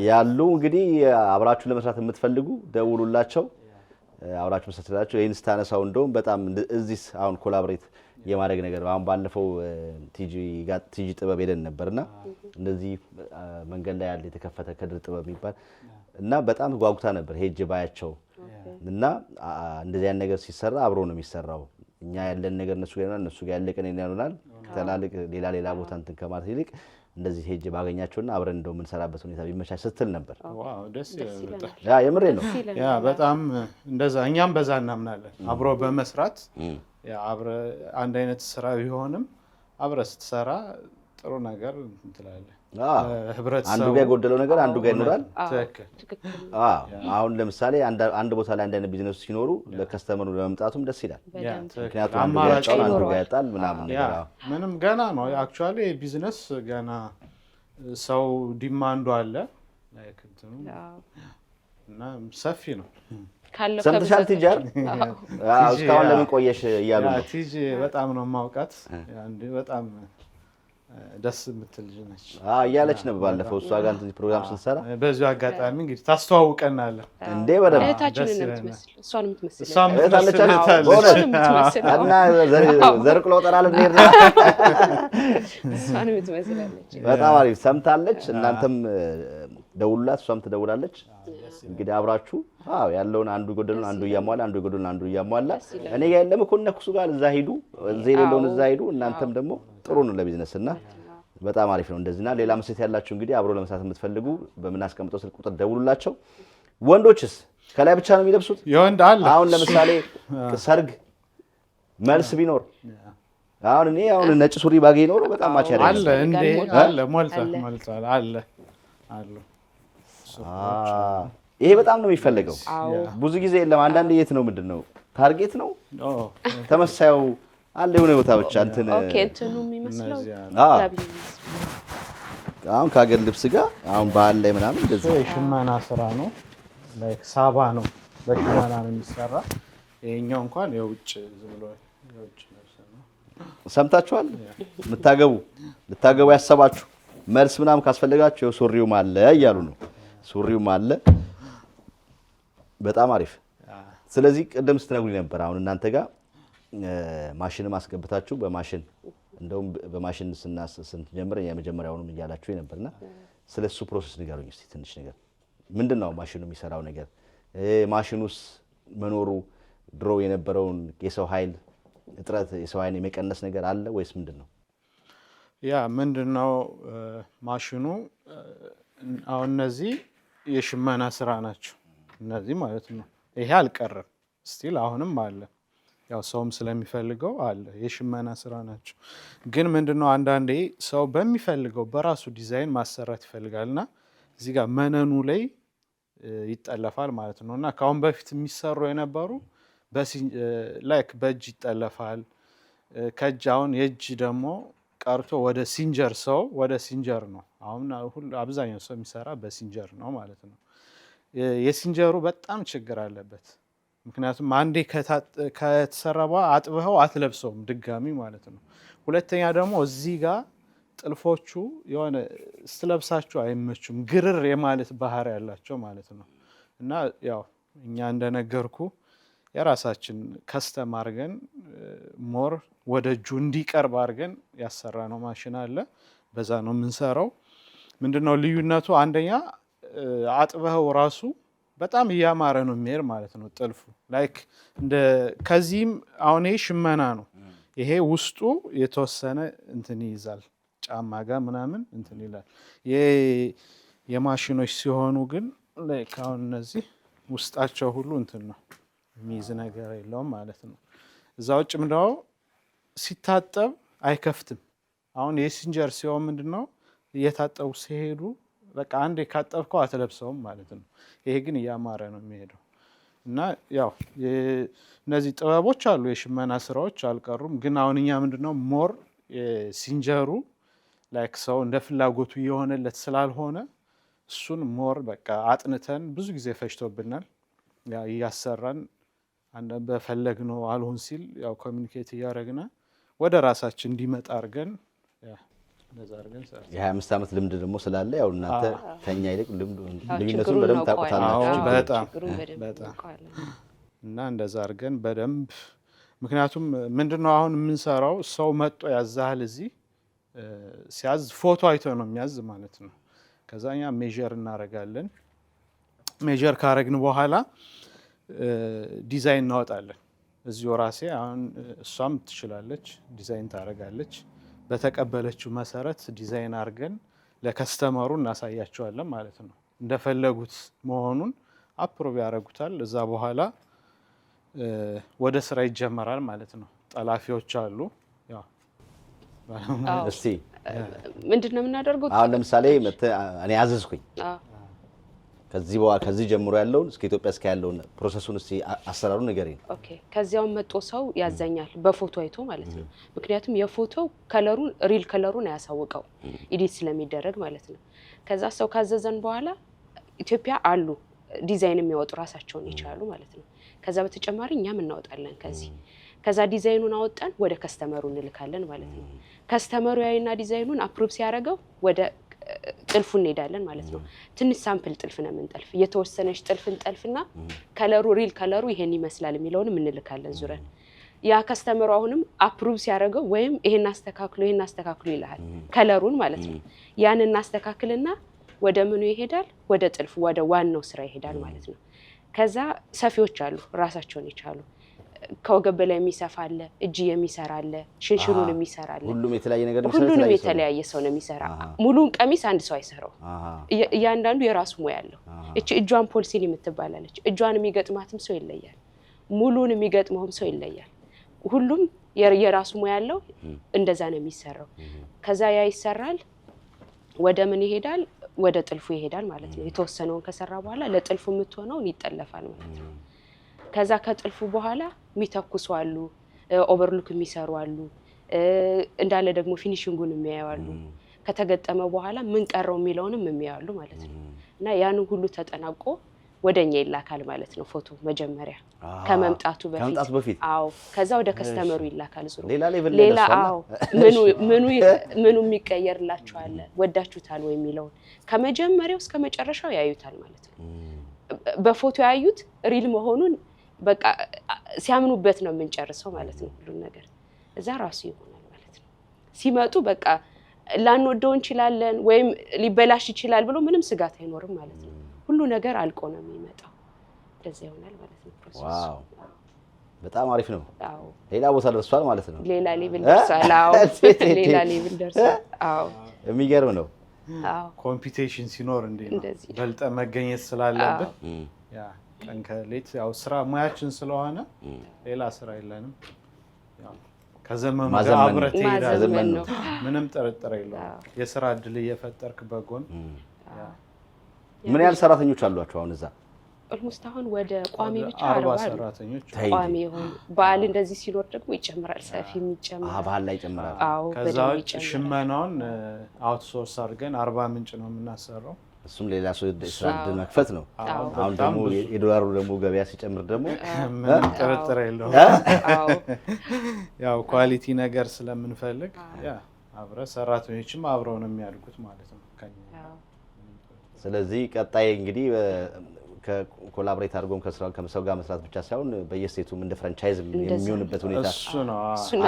Speaker 1: ያሉ እንግዲህ አብራችሁ ለመስራት የምትፈልጉ ደውሉላቸው፣ አብራችሁ መስራታችሁ። ይሄን ስታነሳው እንደውም በጣም እዚህ አሁን ኮላቦሬት የማድረግ ነገር አሁን ባለፈው ቲጂ ጥበብ ሄደን ነበርና እንደዚህ መንገድ ላይ ያለ የተከፈተ ከድር ጥበብ የሚባል እና በጣም ጓጉታ ነበር ሄጅ ባያቸው እና እንደዚህ ያን ነገር ሲሰራ አብሮ ነው የሚሰራው። እኛ ያለን ነገር እነሱ ጋር ይሆናል፣ እነሱ ጋር ያለቀን ይሆናል። ተላልቅ ሌላ ቦታ እንትን ከማለት ይልቅ እንደዚህ ሄጅ ባገኛቸውና አብረን እንደው የምንሰራበት ሁኔታ ቢመቻች ስትል ነበር።
Speaker 3: ዋው ደስ ይላል።
Speaker 1: የምሬ ነው።
Speaker 3: በጣም እንደዛ እኛም በዛ እናምናለን። አብሮ በመስራት አብረ አንድ አይነት ስራ ቢሆንም አብረ ስትሰራ ጥሩ ነገር እንትላለን።
Speaker 1: አንዱ ጋር የጎደለው ነገር አንዱ ጋር ይኖራል። አሁን ለምሳሌ አንድ ቦታ ላይ አንድ አይነት ቢዝነስ ሲኖሩ ለከስተመሩ ለመምጣቱም ደስ ይላል። ምክንያቱም አንዱ ጋር ያጣል ምናምን ነገር
Speaker 3: ምንም ገና ነው። አክቹአሊ ቢዝነስ ገና ሰው ዲማንዱ አለ ላይክ እንትኑ እና ሰፊ ነው።
Speaker 1: ሰምተሻል ቲጃር? እስካሁን ለምን ቆየሽ እያሉ ነው።
Speaker 3: ቲጂ በጣም ነው የማውቃት። በጣም ደስ የምትል ልጅ ነች
Speaker 1: እያለች ነበር ባለፈው እሷ ጋር እንትን ፕሮግራም ስንሰራ።
Speaker 3: በዚሁ አጋጣሚ እንግዲህ ታስተዋውቀናለህ
Speaker 1: እንዴ? በደምብ
Speaker 2: እህታችንን ነው የምትመስል። እሷን የምትመስል
Speaker 1: እና ዘርቅሎ ጠራል እንሄድ ነው።
Speaker 2: እሷን የምትመስላለች።
Speaker 1: በጣም አሪፍ ሰምታለች። እናንተም ደውሉላት፣ እሷም ትደውላለች። እንግዲህ አብራችሁ ያለውን አንዱ ይጎደሉን አንዱ እያሟላ አንዱ ይጎደሉን አንዱ እያሟላ እኔ ጋር የለም እኮ እነ ኩሱ ጋር እዛ ሂዱ፣ እዚህ የሌለውን እዛ ሂዱ። እናንተም ደግሞ ጥሩ ነው ለቢዝነስ እና በጣም አሪፍ ነው እንደዚህና ሌላ መስራት ያላችሁ እንግዲህ አብሮ ለመስራት የምትፈልጉ በምናስቀምጠው ስልክ ቁጥር ደውሉላቸው። ወንዶችስ ከላይ ብቻ ነው የሚለብሱት?
Speaker 3: የወንድ አለ።
Speaker 1: አሁን ለምሳሌ ሰርግ መልስ ቢኖር አሁን እኔ ነጭ ሱሪ ባገኝ ኖሮ በጣም ማች ያደርጋል።
Speaker 3: አለ እንዴ አለ ሞልቷል አለ አሉ።
Speaker 1: ይሄ በጣም ነው የሚፈልገው። ብዙ ጊዜ የለም። አንዳንድ የት ነው ምንድነው ታርጌት ነው ተመሳዩ አለ የሆነ ቦታ ብቻ እንትን
Speaker 2: ኦኬ እንትኑ የሚመስለው
Speaker 1: አሁን ከሀገር ልብስ ጋር አሁን ባህል ላይ ምናምን እንደዚህ
Speaker 3: የሽመና ስራ ነው። ላይክ ሳባ ነው በሽመና ነው የሚሰራ። ይሄኛው እንኳን የውጭ ዝም ብሎ የውጭ ልብስ ነው።
Speaker 1: ሰምታችኋል? ልታገቡ ያሰባችሁ መልስ ምናምን ካስፈልጋችሁ ሱሪውም አለ እያሉ ነው። ሱሪውም አለ። በጣም አሪፍ። ስለዚህ ቀደም ስትነግሩኝ ነበር አሁን እናንተ ጋር ማሽን ማስገብታችሁ በማሽን እንደውም በማሽን ስንጀምር የመጀመሪያውንም እያላችሁ ነበርና ስለሱ ፕሮሰስ ንገሩኝ እስቲ ትንሽ ነገር። ምንድነው ማሽኑ የሚሰራው ነገር? ማሽኑስ መኖሩ ድሮ የነበረውን የሰው ኃይል እጥረት የሰው ኃይል የመቀነስ ነገር አለ ወይስ ምንድነው?
Speaker 3: ያ ምንድነው ማሽኑ አሁን እነዚህ የሽመና ስራ ናቸው እነዚህ ማለት ነው። ይሄ አልቀረም ስቲል አሁንም አለ። ያው ሰውም ስለሚፈልገው አለ የሽመና ስራ ናቸው። ግን ምንድነው አንዳንዴ ሰው በሚፈልገው በራሱ ዲዛይን ማሰራት ይፈልጋልና እዚህ ጋር መነኑ ላይ ይጠለፋል ማለት ነውና ካሁን በፊት የሚሰሩ የነበሩ ላይክ በእጅ ይጠለፋል። ከእጅ አሁን የእጅ ደግሞ ቀርቶ ወደ ሲንጀር ነው። አሁን አብዛኛው ሰው የሚሰራ በሲንጀር ነው ማለት ነው። የሲንጀሩ በጣም ችግር አለበት። ምክንያቱም አንዴ ከተሰራ በኋላ አጥበኸው አትለብሰውም ድጋሚ ማለት ነው። ሁለተኛ ደግሞ እዚህ ጋር ጥልፎቹ የሆነ ስትለብሳቸው አይመቹም፣ ግርር የማለት ባህሪ ያላቸው ማለት ነው። እና ያው እኛ እንደነገርኩ የራሳችን ከስተም አድርገን ሞር ወደ እጁ እንዲቀርብ አድርገን ያሰራ ነው ማሽን አለ። በዛ ነው የምንሰራው። ምንድነው ልዩነቱ? አንደኛ አጥበኸው ራሱ በጣም እያማረ ነው የሚሄድ ማለት ነው ጥልፉ። ላይክ ከዚህም አሁን ይሄ ሽመና ነው። ይሄ ውስጡ የተወሰነ እንትን ይይዛል ጫማ ጋር ምናምን እንትን ይላል። የማሽኖች ሲሆኑ ግን ላይክ አሁን እነዚህ ውስጣቸው ሁሉ እንትን ነው የሚይዝ ነገር የለውም ማለት ነው። እዛ ውጭ ምንድነው ሲታጠብ አይከፍትም። አሁን የሲንጀር ሲሆን ምንድነው እየታጠቡ ሲሄዱ በቃ አንዴ ካጠብከው አትለብሰውም ማለት ነው። ይሄ ግን እያማረ ነው የሚሄደው። እና ያው እነዚህ ጥበቦች አሉ፣ የሽመና ስራዎች አልቀሩም። ግን አሁን እኛ ምንድነው ሞር ሲንጀሩ ላይክ ሰው እንደ ፍላጎቱ እየሆነለት ስላልሆነ እሱን ሞር በቃ አጥንተን ብዙ ጊዜ ፈጅቶብናል። ያ እያሰራን በፈለግነው አልሆን ሲል ያው ኮሚኒኬት እያደረግን ወደ ራሳችን እንዲመጣ አድርገን
Speaker 1: የ25 ዓመት ልምድ ደግሞ ስላለ ያው እናንተ ከኛ ይልቅ ልዩነቱን በደንብ ታውቁታላችሁ።
Speaker 3: በጣም እና እንደዛ አድርገን በደንብ ምክንያቱም ምንድነው አሁን የምንሰራው ሰው መጥቶ ያዛል እዚህ ሲያዝ ፎቶ አይቶ ነው የሚያዝ ማለት ነው። ከዛኛ ሜዠር እናደርጋለን። ሜዠር ካረግን በኋላ ዲዛይን እናወጣለን። እዚሁ ራሴ አሁን እሷም ትችላለች ዲዛይን ታደርጋለች። በተቀበለችው መሰረት ዲዛይን አድርገን ለከስተመሩ እናሳያቸዋለን ማለት ነው። እንደፈለጉት መሆኑን አፕሮቭ ያደርጉታል። እዛ በኋላ ወደ ስራ ይጀመራል ማለት ነው። ጠላፊዎች አሉ። ያው
Speaker 1: እስቲ
Speaker 2: ምንድነው የምናደርገው?
Speaker 1: አሁን ለምሳሌ እኔ አዘዝኩኝ ከዚህ ጀምሮ ያለውን እስከ ኢትዮጵያ እስከ ያለውን ፕሮሰሱን እስቲ አሰራሩ ንገሪኝ።
Speaker 2: ኦኬ ከዚያው መጥቶ ሰው ያዘኛል በፎቶ አይቶ ማለት ነው። ምክንያቱም የፎቶው ከለሩን ሪል ከለሩን አያሳውቀው ኤዲት ስለሚደረግ ማለት ነው። ከዛ ሰው ካዘዘን በኋላ ኢትዮጵያ አሉ ዲዛይን የሚያወጡ ራሳቸውን ይቻላሉ ማለት ነው። ከዛ በተጨማሪ እኛም እናወጣለን ከዛ ዲዛይኑን አወጣን ወደ ከስተመሩ እንልካለን ማለት ነው። ከስተመሩ ያይና ዲዛይኑን አፕሩቭ ሲያደርገው ወደ ጥልፉ እንሄዳለን ማለት ነው። ትንሽ ሳምፕል ጥልፍ ነው የምንጠልፍ። የተወሰነች ጥልፍ እንጠልፍና ከለሩ ሪል ከለሩ ይሄን ይመስላል የሚለውን እንልካለን ዙረን። ያ ከስተመሩ አሁንም አፕሩቭ ሲያደርገው ወይም ይሄን አስተካክሉ ይላል ከለሩን ማለት ነው። ያን እናስተካክልና ወደ ምኑ ይሄዳል? ወደ ጥልፉ ወደ ዋናው ስራ ይሄዳል ማለት ነው። ከዛ ሰፊዎች አሉ ራሳቸውን ይቻሉ። ከወገብ በላይ የሚሰፋ አለ፣ እጅ የሚሰራ አለ፣ ሽንሽሩን የሚሰራ አለ።
Speaker 1: ሁሉም የተለያየ ነገር
Speaker 2: ሁሉም የተለያየ ሰው ነው የሚሰራ። ሙሉን ቀሚስ አንድ ሰው አይሰራው። እያንዳንዱ የራሱ ሙያ አለው። እቺ እጇን ፖልሲኒ የምትባላለች እጇን የሚገጥማትም ሰው ይለያል ሙሉን የሚገጥመውም ሰው ይለያል ሁሉም የራሱ ሙያ ያለው እንደዛ ነው የሚሰራው ከዛ ያ ይሰራል ወደ ምን ይሄዳል ወደ ጥልፉ ይሄዳል ማለት ነው የተወሰነውን ከሰራ በኋላ ለጥልፉ የምትሆነው ይጠለፋል ማለት ነው ከዛ ከጥልፉ በኋላ የሚተኩሱ አሉ ኦቨርሉክ የሚሰሩ አሉ እንዳለ ደግሞ ፊኒሺንጉን የሚያያሉ ከተገጠመ በኋላ ምን ቀረው የሚለውንም የሚያያሉ ማለት ነው እና ያን ሁሉ ተጠናቆ ወደኛ ይላካል ማለት ነው ፎቶ መጀመሪያ ከመምጣቱ በፊት አዎ ከዛ ወደ ከስተመሩ ይላካል ዙሩ ሌላ አዎ ምኑ የሚቀየርላችኋል ወዳችሁታል ወይ የሚለው ከመጀመሪያው እስከ መጨረሻው ያዩታል ማለት ነው በፎቶ ያዩት ሪል መሆኑን በቃ ሲያምኑበት ነው የምንጨርሰው ማለት ነው ሁሉ ነገር እዛ ራሱ ይሆናል ማለት ነው ሲመጡ በቃ ላንወደው እንችላለን ወይም ሊበላሽ ይችላል ብሎ ምንም ስጋት አይኖርም ማለት ነው ሁሉ ነገር አልቆ ነው የሚመጣው እንደዛ ይሆናል ማለት ነው ፕሮሰሱ
Speaker 1: ዋው በጣም አሪፍ ነው አዎ ሌላ ቦታ ደርሷል ማለት ነው
Speaker 2: ሌላ ሌቭል ደርሷል አዎ ሌላ ሌቭል ደርሷል አዎ
Speaker 1: የሚገርም ነው
Speaker 2: አዎ
Speaker 3: ኮምፒቲሽን ሲኖር እንዴ ነው በልጠ መገኘት ስላለበት ያ ቀን ከሌት ያው ስራ ሙያችን ስለሆነ ሌላ ስራ የለንም ያው ከዘመኑ ጋር አብረህ ትሄዳለህ ምንም ጥርጥር የለውም የስራ እድል እየፈጠርክ በጎን ያ
Speaker 1: ምን ያህል ሰራተኞች አሏችሁ አሁን እዛ
Speaker 2: ኦልሞስት አሁን ወደ ቋሚ ብቻ 40 ሰራተኞች ቋሚ ይሁን በዓል እንደዚህ ሲኖር ደግሞ ይጨምራል ሰፊ የሚጨምራል
Speaker 1: በዓል ላይ ይጨምራል
Speaker 2: አዎ
Speaker 3: ከዛው ሽመናውን አውትሶርስ አድርገን 40 ምንጭ ነው የምናሰራው
Speaker 1: እሱም ሌላ ሰው ስራ እድል መክፈት ነው አሁን ደግሞ የዶላሩ ደግሞ ገበያ ሲጨምር ደግሞ
Speaker 3: ምን ጥርጥር የለውም ያው ኳሊቲ ነገር ስለምንፈልግ ያ አብረ ሰራተኞችም አብረው ነው የሚያድጉት ማለት ነው ከኛ
Speaker 1: ስለዚህ ቀጣይ እንግዲህ ከኮላቦሬት አድርጎም ከሰው ጋር መስራት ብቻ ሳይሆን በየስቴቱም እንደ ፍራንቻይዝ የሚሆንበት ሁኔታ
Speaker 3: እሱ ነው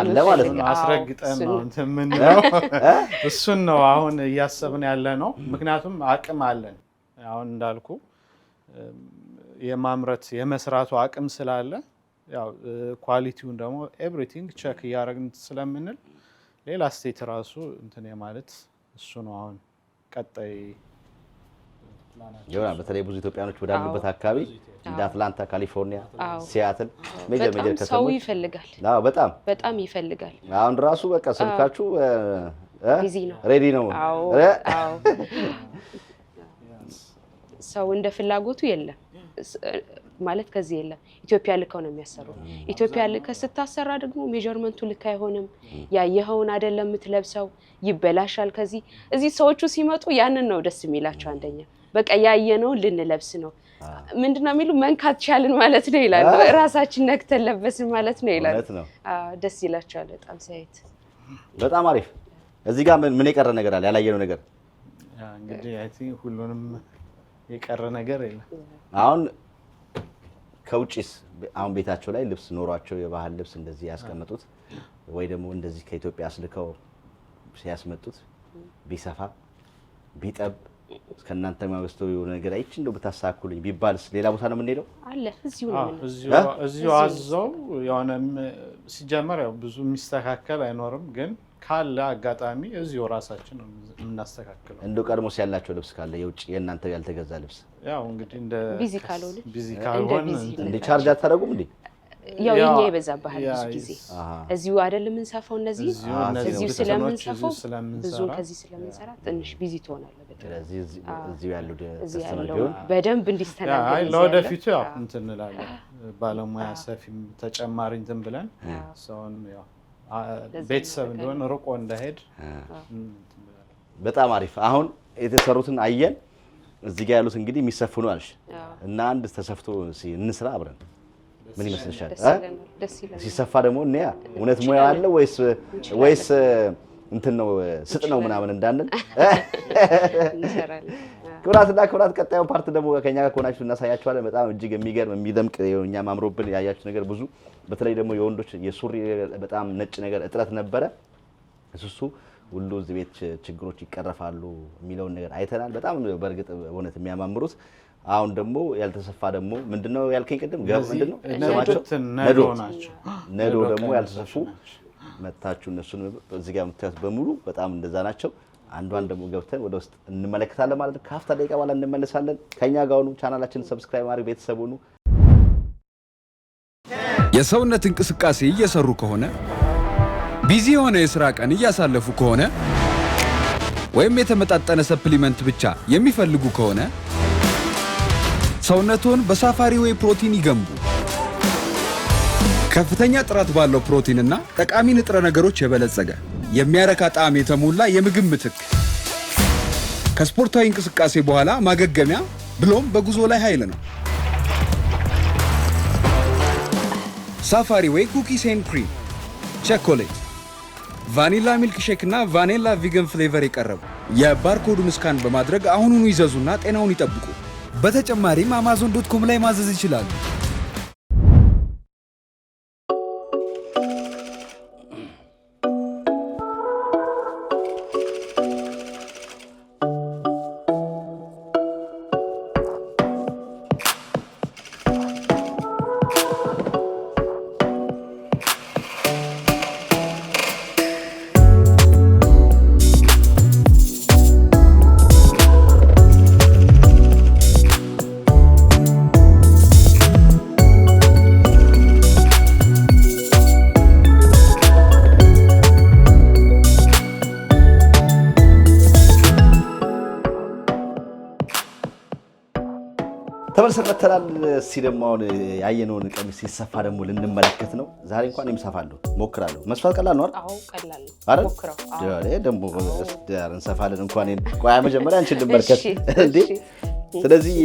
Speaker 1: አለ ማለት ነው
Speaker 3: አስረግጠን ነው ምን ነው እሱ ነው አሁን እያሰብን ያለ ነው ምክንያቱም አቅም አለን አሁን እንዳልኩ የማምረት የመስራቱ አቅም ስላለ ያው ኳሊቲውን ደግሞ ኤቭሪቲንግ ቼክ ያደርግን ስለምንል ሌላ ስቴት ራሱ እንትን ማለት እሱ ነው አሁን ቀጣይ
Speaker 1: ይሆናል በተለይ ብዙ ኢትዮጵያኖች ወዳሉበት አካባቢ እንደ አትላንታ ካሊፎርኒያ ሲያትል ሜጀር ከተሞች
Speaker 2: ሰው ይፈልጋል
Speaker 1: አዎ በጣም
Speaker 2: ይፈልጋል
Speaker 1: አሁን ራሱ በቃ ስልካችሁ
Speaker 2: ቢዚ ነው
Speaker 1: ሬዲ ነው
Speaker 2: አዎ ሰው እንደ ፍላጎቱ የለም ማለት ከዚህ የለም ኢትዮጵያ ልከው ነው የሚያሰሩት ኢትዮጵያ ልከ ስታሰራ ደግሞ ሜጀርመንቱ ልክ አይሆንም ያየኸውን አይደለም የምትለብሰው ይበላሻል ከዚህ እዚህ ሰዎቹ ሲመጡ ያንን ነው ደስ የሚላቸው አንደኛ በቃ ያየነው ልንለብስ ነው ምንድነው የሚሉ መንካት ቻልን ማለት ነው ይላል ራሳችን ነክተን ለበስን ማለት ነው ይላል ደስ ይላቸዋል በጣም ሳይት
Speaker 1: በጣም አሪፍ እዚህ ጋር ምን የቀረ ነገር አለ ያላየነው ነገር
Speaker 3: ያ እንግዲህ አይ ቲንክ ሁሉንም የቀረ ነገር የለም
Speaker 1: አሁን ከውጪስ አሁን ቤታቸው ላይ ልብስ ኖሯቸው የባህል ልብስ እንደዚህ ያስቀመጡት ወይ ደግሞ እንደዚህ ከኢትዮጵያ አስልከው ሲያስመጡት ቢሰፋ ቢጠብ እስከናንተ ማውስተው የሆነ ነገር አይች እንደው በታሳኩልኝ ቢባልስ ሌላ ቦታ ነው የምንሄደው
Speaker 2: አለ እዚሁ ነው
Speaker 3: እዚሁ አዘው የሆነ ሲጀመር ያው ብዙ የሚስተካከል አይኖርም ግን ካለ አጋጣሚ እዚሁ ራሳችን ነው የምናስተካክለው
Speaker 1: እንደው ቀድሞስ ያላቸው ልብስ ካለ የውጭ የእናንተ ያልተገዛ ልብስ
Speaker 3: ያው እንግዲህ እንደ
Speaker 2: ቢዚ
Speaker 3: ካልሆነ
Speaker 1: እንደ ቻርጅ አታደርጉም እንዴ
Speaker 2: ያው የኛ ይበዛባል ብዙ ጊዜ እዚሁ አይደለም እንሰፋው እነዚህ እዚሁ ስለምንሰፋው ብዙ ከዚህ ስለምንሰራ ትንሽ ቢዚ ትሆናለህ
Speaker 1: ስለዚህ እዚሁ ያለው
Speaker 2: በደንብ እንዲስተናገድ
Speaker 3: አይ ለወደፊቱ ያው እንትን እንላለን ባለሙያ ሰፊም ተጨማሪ እንትን ብለን ሰውን ያው ቤተሰብ እንደሆነ ርቆ እንዳይሄድ
Speaker 1: በጣም አሪፍ አሁን የተሰሩትን አየን እዚህ ጋር ያሉት እንግዲህ የሚሰፉ ነው አልሽ እና አንድ ተሰፍቶ እንስራ አብረን ምን ይመስልሻል ሲሰፋ ደግሞ እኛ እውነት ሙያ አለ ወይስ እንትን ነው ስጥ ነው ምናምን እንዳንል እንሰራለን ክብራት ቀጣዩ ፓርት ደግሞ ከኛ ጋር ሆናችሁ እናሳያችኋለን በጣም እጅግ የሚገርም የሚደምቅ የኛ ማምሮብን ያያችሁ ነገር ብዙ በተለይ ደግሞ የወንዶች የሱሪ በጣም ነጭ ነገር እጥረት ነበረ እሱ ሁሉ እዚህ ቤት ችግሮች ይቀርፋሉ የሚለውን ነገር አይተናል በጣም በርግጥ እውነት የሚያማምሩት አሁን ደግሞ ያልተሰፋ ደግሞ ምንድነው ያልከኝ ቀደም ምንድነው ነዶ ደግሞ ያልተሰፉ መታችሁ እነሱን እዚህ ጋር የምታዩት በሙሉ በጣም እንደዛ ናቸው አንዷን ደግሞ ገብተን ወደ ውስጥ እንመለከታለን ማለት ነው። ካፍታ ደቂቃ በኋላ እንመለሳለን። ከኛ ጋር ሁኑ። ቻናላችንን ሰብስክራይብ ማድረግ ቤተሰብ ሁኑ።
Speaker 6: የሰውነት እንቅስቃሴ እየሰሩ ከሆነ ቢዚ የሆነ የሥራ ቀን እያሳለፉ ከሆነ ወይም የተመጣጠነ ሰፕሊመንት ብቻ የሚፈልጉ ከሆነ ሰውነቱን በሳፋሪ ዌይ ፕሮቲን ይገንቡ። ከፍተኛ ጥራት ባለው ፕሮቲንና ጠቃሚ ንጥረ ነገሮች የበለጸገ የሚያረካ ጣዕም የተሞላ የምግብ ምትክ ከስፖርታዊ እንቅስቃሴ በኋላ ማገገሚያ ብሎም በጉዞ ላይ ኃይል ነው። ሳፋሪ ዌይ ኩኪስ ኤንድ ክሪም፣ ቸኮሌት፣ ቫኒላ ሚልክ ሼክ እና ቫኒላ ቪገን ፍሌቨር የቀረቡ የባርኮዱን ስካን በማድረግ አሁኑኑ ይዘዙና ጤናውን ይጠብቁ። በተጨማሪም amazon.com ላይ ማዘዝ ይችላሉ።
Speaker 1: ተመልሰን መተናል። እስኪ ደግሞ አሁን ያየነውን ቀሚስ ሲሰፋ ደግሞ ልንመለከት ነው። ዛሬ እንኳን እሰፋለሁ ሞክራለሁ። መስፋት ቀላል ነው አይደል?
Speaker 2: አዎ ቀላል ነው።
Speaker 1: አይደል?
Speaker 2: ሞክረው።
Speaker 1: ደግሞ እንሰፋለን። እንኳን ቆያ መጀመሪያ አንቺን ልመልከት እንዴ። ስለዚህ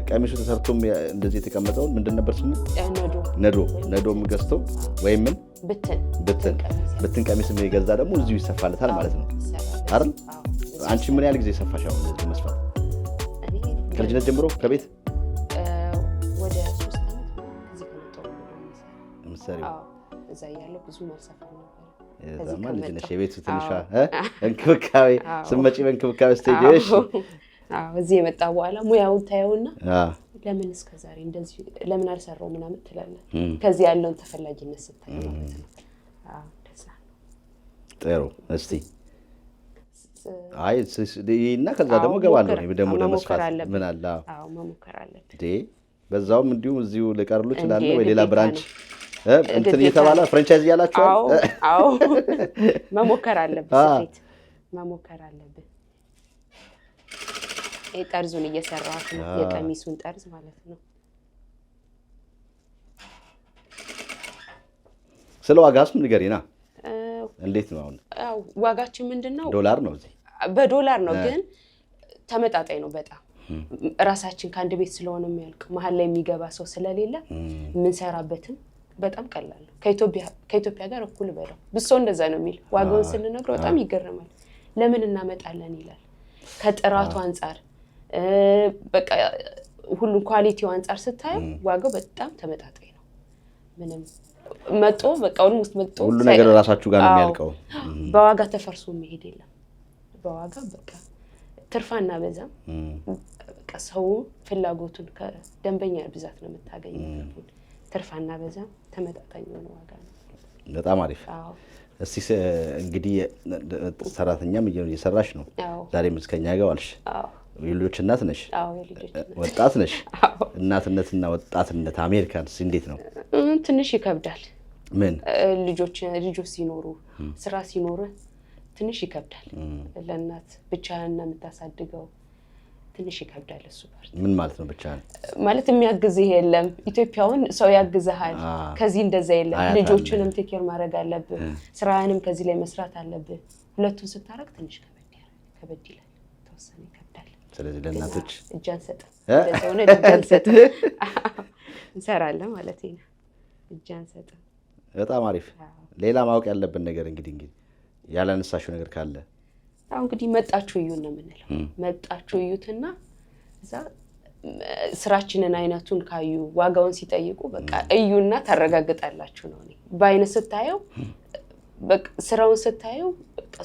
Speaker 1: ቀሚሱ ተሰርቶም እንደዚህ የተቀመጠው ምንድን ነበር ስሙ? ነዶም ገዝቶ ወይም ምን ብትን ቀሚስም የገዛ ደግሞ እዚሁ ይሰፋለታል ማለት ነው አይደል? አንቺ ምን ያህል ጊዜ ሰፋሽ አሁን እንደዚህ መስፋት? ከልጅነት ጀምሮ ከቤት
Speaker 2: ወደ 3 ዓመት ከዚህ ከመጣሁ
Speaker 1: ምሳሌ
Speaker 2: እዛ ያለው ብዙ መልሰፋ ነበር።
Speaker 1: እዛማ ልጅ ነሽ። የቤቱ ትንሿ እንክብካቤ ስመጪ በእንክብካቤ ስቴጅሽ
Speaker 2: እዚህ የመጣ በኋላ ሙያውን ታየውና ለምን እስከዛሬ እንደዚህ ለምን አልሰራው ምናምን ትላለህ። ከዚህ ያለውን ተፈላጊነት ስታይ ማለት ነው።
Speaker 1: ጥሩ እስቲ አይ እና ከዛ ደግሞ ገባለሁ ነው ደግሞ ለመስፋት ምን አለ?
Speaker 2: አዎ መሞከር አለብኝ
Speaker 1: እንዴ። በዛውም እንዲሁ እዚሁ ልቀርሉ ይችላል ወይ ሌላ ብራንች እንትን እየተባለ ፍራንቻይዝ ያላችሁ?
Speaker 2: አዎ መሞከር አለብኝ። ስፌት መሞከር አለብኝ። ጠርዙን እየሰራሁት ነው፣ የቀሚሱን ጠርዝ ማለት ነው።
Speaker 1: ስለ ዋጋስ ምን ንገሪና። እንዴት ነው አሁን?
Speaker 2: አው ዋጋችን ምንድነው?
Speaker 1: ዶላር ነው እዚህ
Speaker 2: በዶላር ነው፣ ግን ተመጣጣኝ ነው በጣም። ራሳችን ከአንድ ቤት ስለሆነ የሚያልቅ መሀል ላይ የሚገባ ሰው ስለሌለ የምንሰራበትም በጣም ቀላል ነው። ከኢትዮጵያ ጋር እኩል በለው ብሶ እንደዛ ነው የሚል። ዋጋውን ስንነግረው በጣም ይገርማል። ለምን እናመጣለን ይላል። ከጥራቱ አንፃር በቃ ሁሉ ኳሊቲው አንፃር ስታየው ዋጋው በጣም ተመጣጣኝ ነው። ምንም መጦ በቃ ኦልሞስት መጦ
Speaker 1: ሁሉ ነገር ራሳችሁ ጋር ነው የሚያልቀው።
Speaker 2: በዋጋ ተፈርሶ መሄድ የለም። በዋጋ በቃ ትርፋና በዛም በቃ ሰው ፍላጎቱን ከደንበኛ ብዛት ነው የምታገኘው። ትርፋና በዛም ተመጣጣኝ ነው ዋጋ ነው።
Speaker 1: በጣም አሪፍ። እስቲ እንግዲህ ሰራተኛም እየሰራሽ ነው። ዛሬም እስከኛ ጋር ዋልሽ። የልጆች እናት ነሽ? ወጣት ነሽ? እናትነትና ወጣትነት አሜሪካንስ እንዴት ነው?
Speaker 2: ትንሽ ይከብዳል።
Speaker 1: ምን
Speaker 2: ልጆች ሲኖሩ ስራ ሲኖር ትንሽ ይከብዳል። ለእናት ብቻህን የምታሳድገው ትንሽ ይከብዳል። እሱ ፓርት
Speaker 1: ምን ማለት ነው? ብቻህን ማለት
Speaker 2: የሚያግዝህ የለም። ኢትዮጵያውን ሰው ያግዝሃል። ከዚህ እንደዛ የለም። ልጆችንም ቴኬር ማድረግ አለብህ። ስራህንም ከዚህ ላይ መስራት አለብህ። ሁለቱን ስታረግ ትንሽ ከበድ ይላል። ተወሰነ ይከብዳል።
Speaker 1: ስለዚህ ለእናቶች
Speaker 2: እጅ አንሰጥም። እንደዛ ሆነ እጅ አንሰጥም። እንሰራለን ማለት ነው። እጅ አንሰጥም።
Speaker 1: በጣም አሪፍ። ሌላ ማወቅ ያለብን ነገር እንግዲህ ያላነሳሽው ነገር ካለ?
Speaker 2: አሁን እንግዲህ መጣችሁ እዩን ነው የምንለው። መጣችሁ እዩትና እዛ ስራችንን አይነቱን ካዩ ዋጋውን ሲጠይቁ በቃ እዩና ታረጋግጣላችሁ ነው። በአይነት ስታየው በቃ ስራውን ስታየው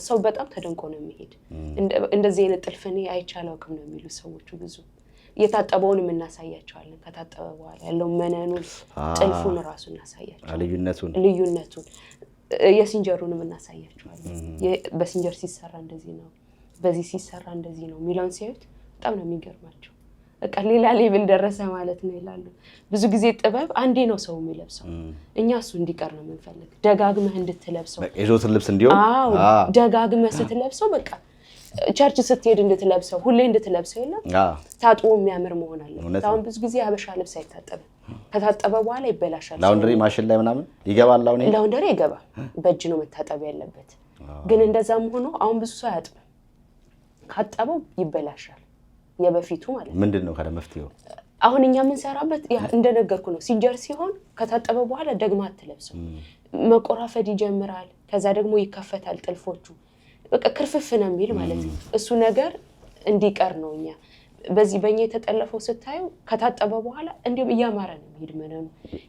Speaker 2: ሰው በጣም ተደንቆ ነው የሚሄድ። እንደዚህ አይነት ጥልፍ እኔ አይቼ አላውቅም ነው የሚሉ ሰዎቹ ብዙ። የታጠበውን እናሳያቸዋለን። ከታጠበ በኋላ ያለው መነኑን ጥልፉን ራሱ እናሳያቸዋለን። ልዩነቱን የሲንጀሩንም እናሳያቸዋለን። በሲንጀር ሲሰራ እንደዚህ ነው፣ በዚህ ሲሰራ እንደዚህ ነው የሚለውን ሲያዩት በጣም ነው የሚገርማቸው። በቃ ሌላ ሌቭል ደረሰ ማለት ነው ይላሉ። ብዙ ጊዜ ጥበብ አንዴ ነው ሰው የሚለብሰው፣ እኛ እሱ እንዲቀር ነው የምንፈልግ። ደጋግመህ እንድትለብሰው
Speaker 1: የዘወትር ልብስ እንዲሆን
Speaker 2: ደጋግመህ ስትለብሰው በቃ ቸርች ስትሄድ እንድትለብሰው ሁሌ እንድትለብሰው የለም ታጥቦ የሚያምር መሆን አለበት። አሁን ብዙ ጊዜ ሀበሻ ልብስ አይታጠብም፣ ከታጠበ በኋላ ይበላሻል።
Speaker 1: ላውንደሪ ማሽን ላይ ምናምን ይገባል።
Speaker 2: ላውንደሪ ይገባል፣ በእጅ ነው መታጠብ ያለበት። ግን እንደዛም ሆኖ አሁን ብዙ ሰው አያጥብም፣ ካጠበው ይበላሻል። የበፊቱ ማለት
Speaker 1: ምንድነው ካለ መፍትሄው?
Speaker 2: አሁን እኛ የምንሰራበት እንደነገርኩ ነው። ሲንጀር ሲሆን ከታጠበ በኋላ ደግማ አትለብሰው፣ መቆራፈድ ይጀምራል። ከዛ ደግሞ ይከፈታል ጥልፎቹ፣ በቃ ክርፍፍ ነው የሚል ማለት ነው። እሱ ነገር እንዲቀር ነው። እኛ በዚህ በእኛ የተጠለፈው ስታዩ ከታጠበ በኋላ እንዲሁም እያማረ ነው የሚሄድ መነኑ።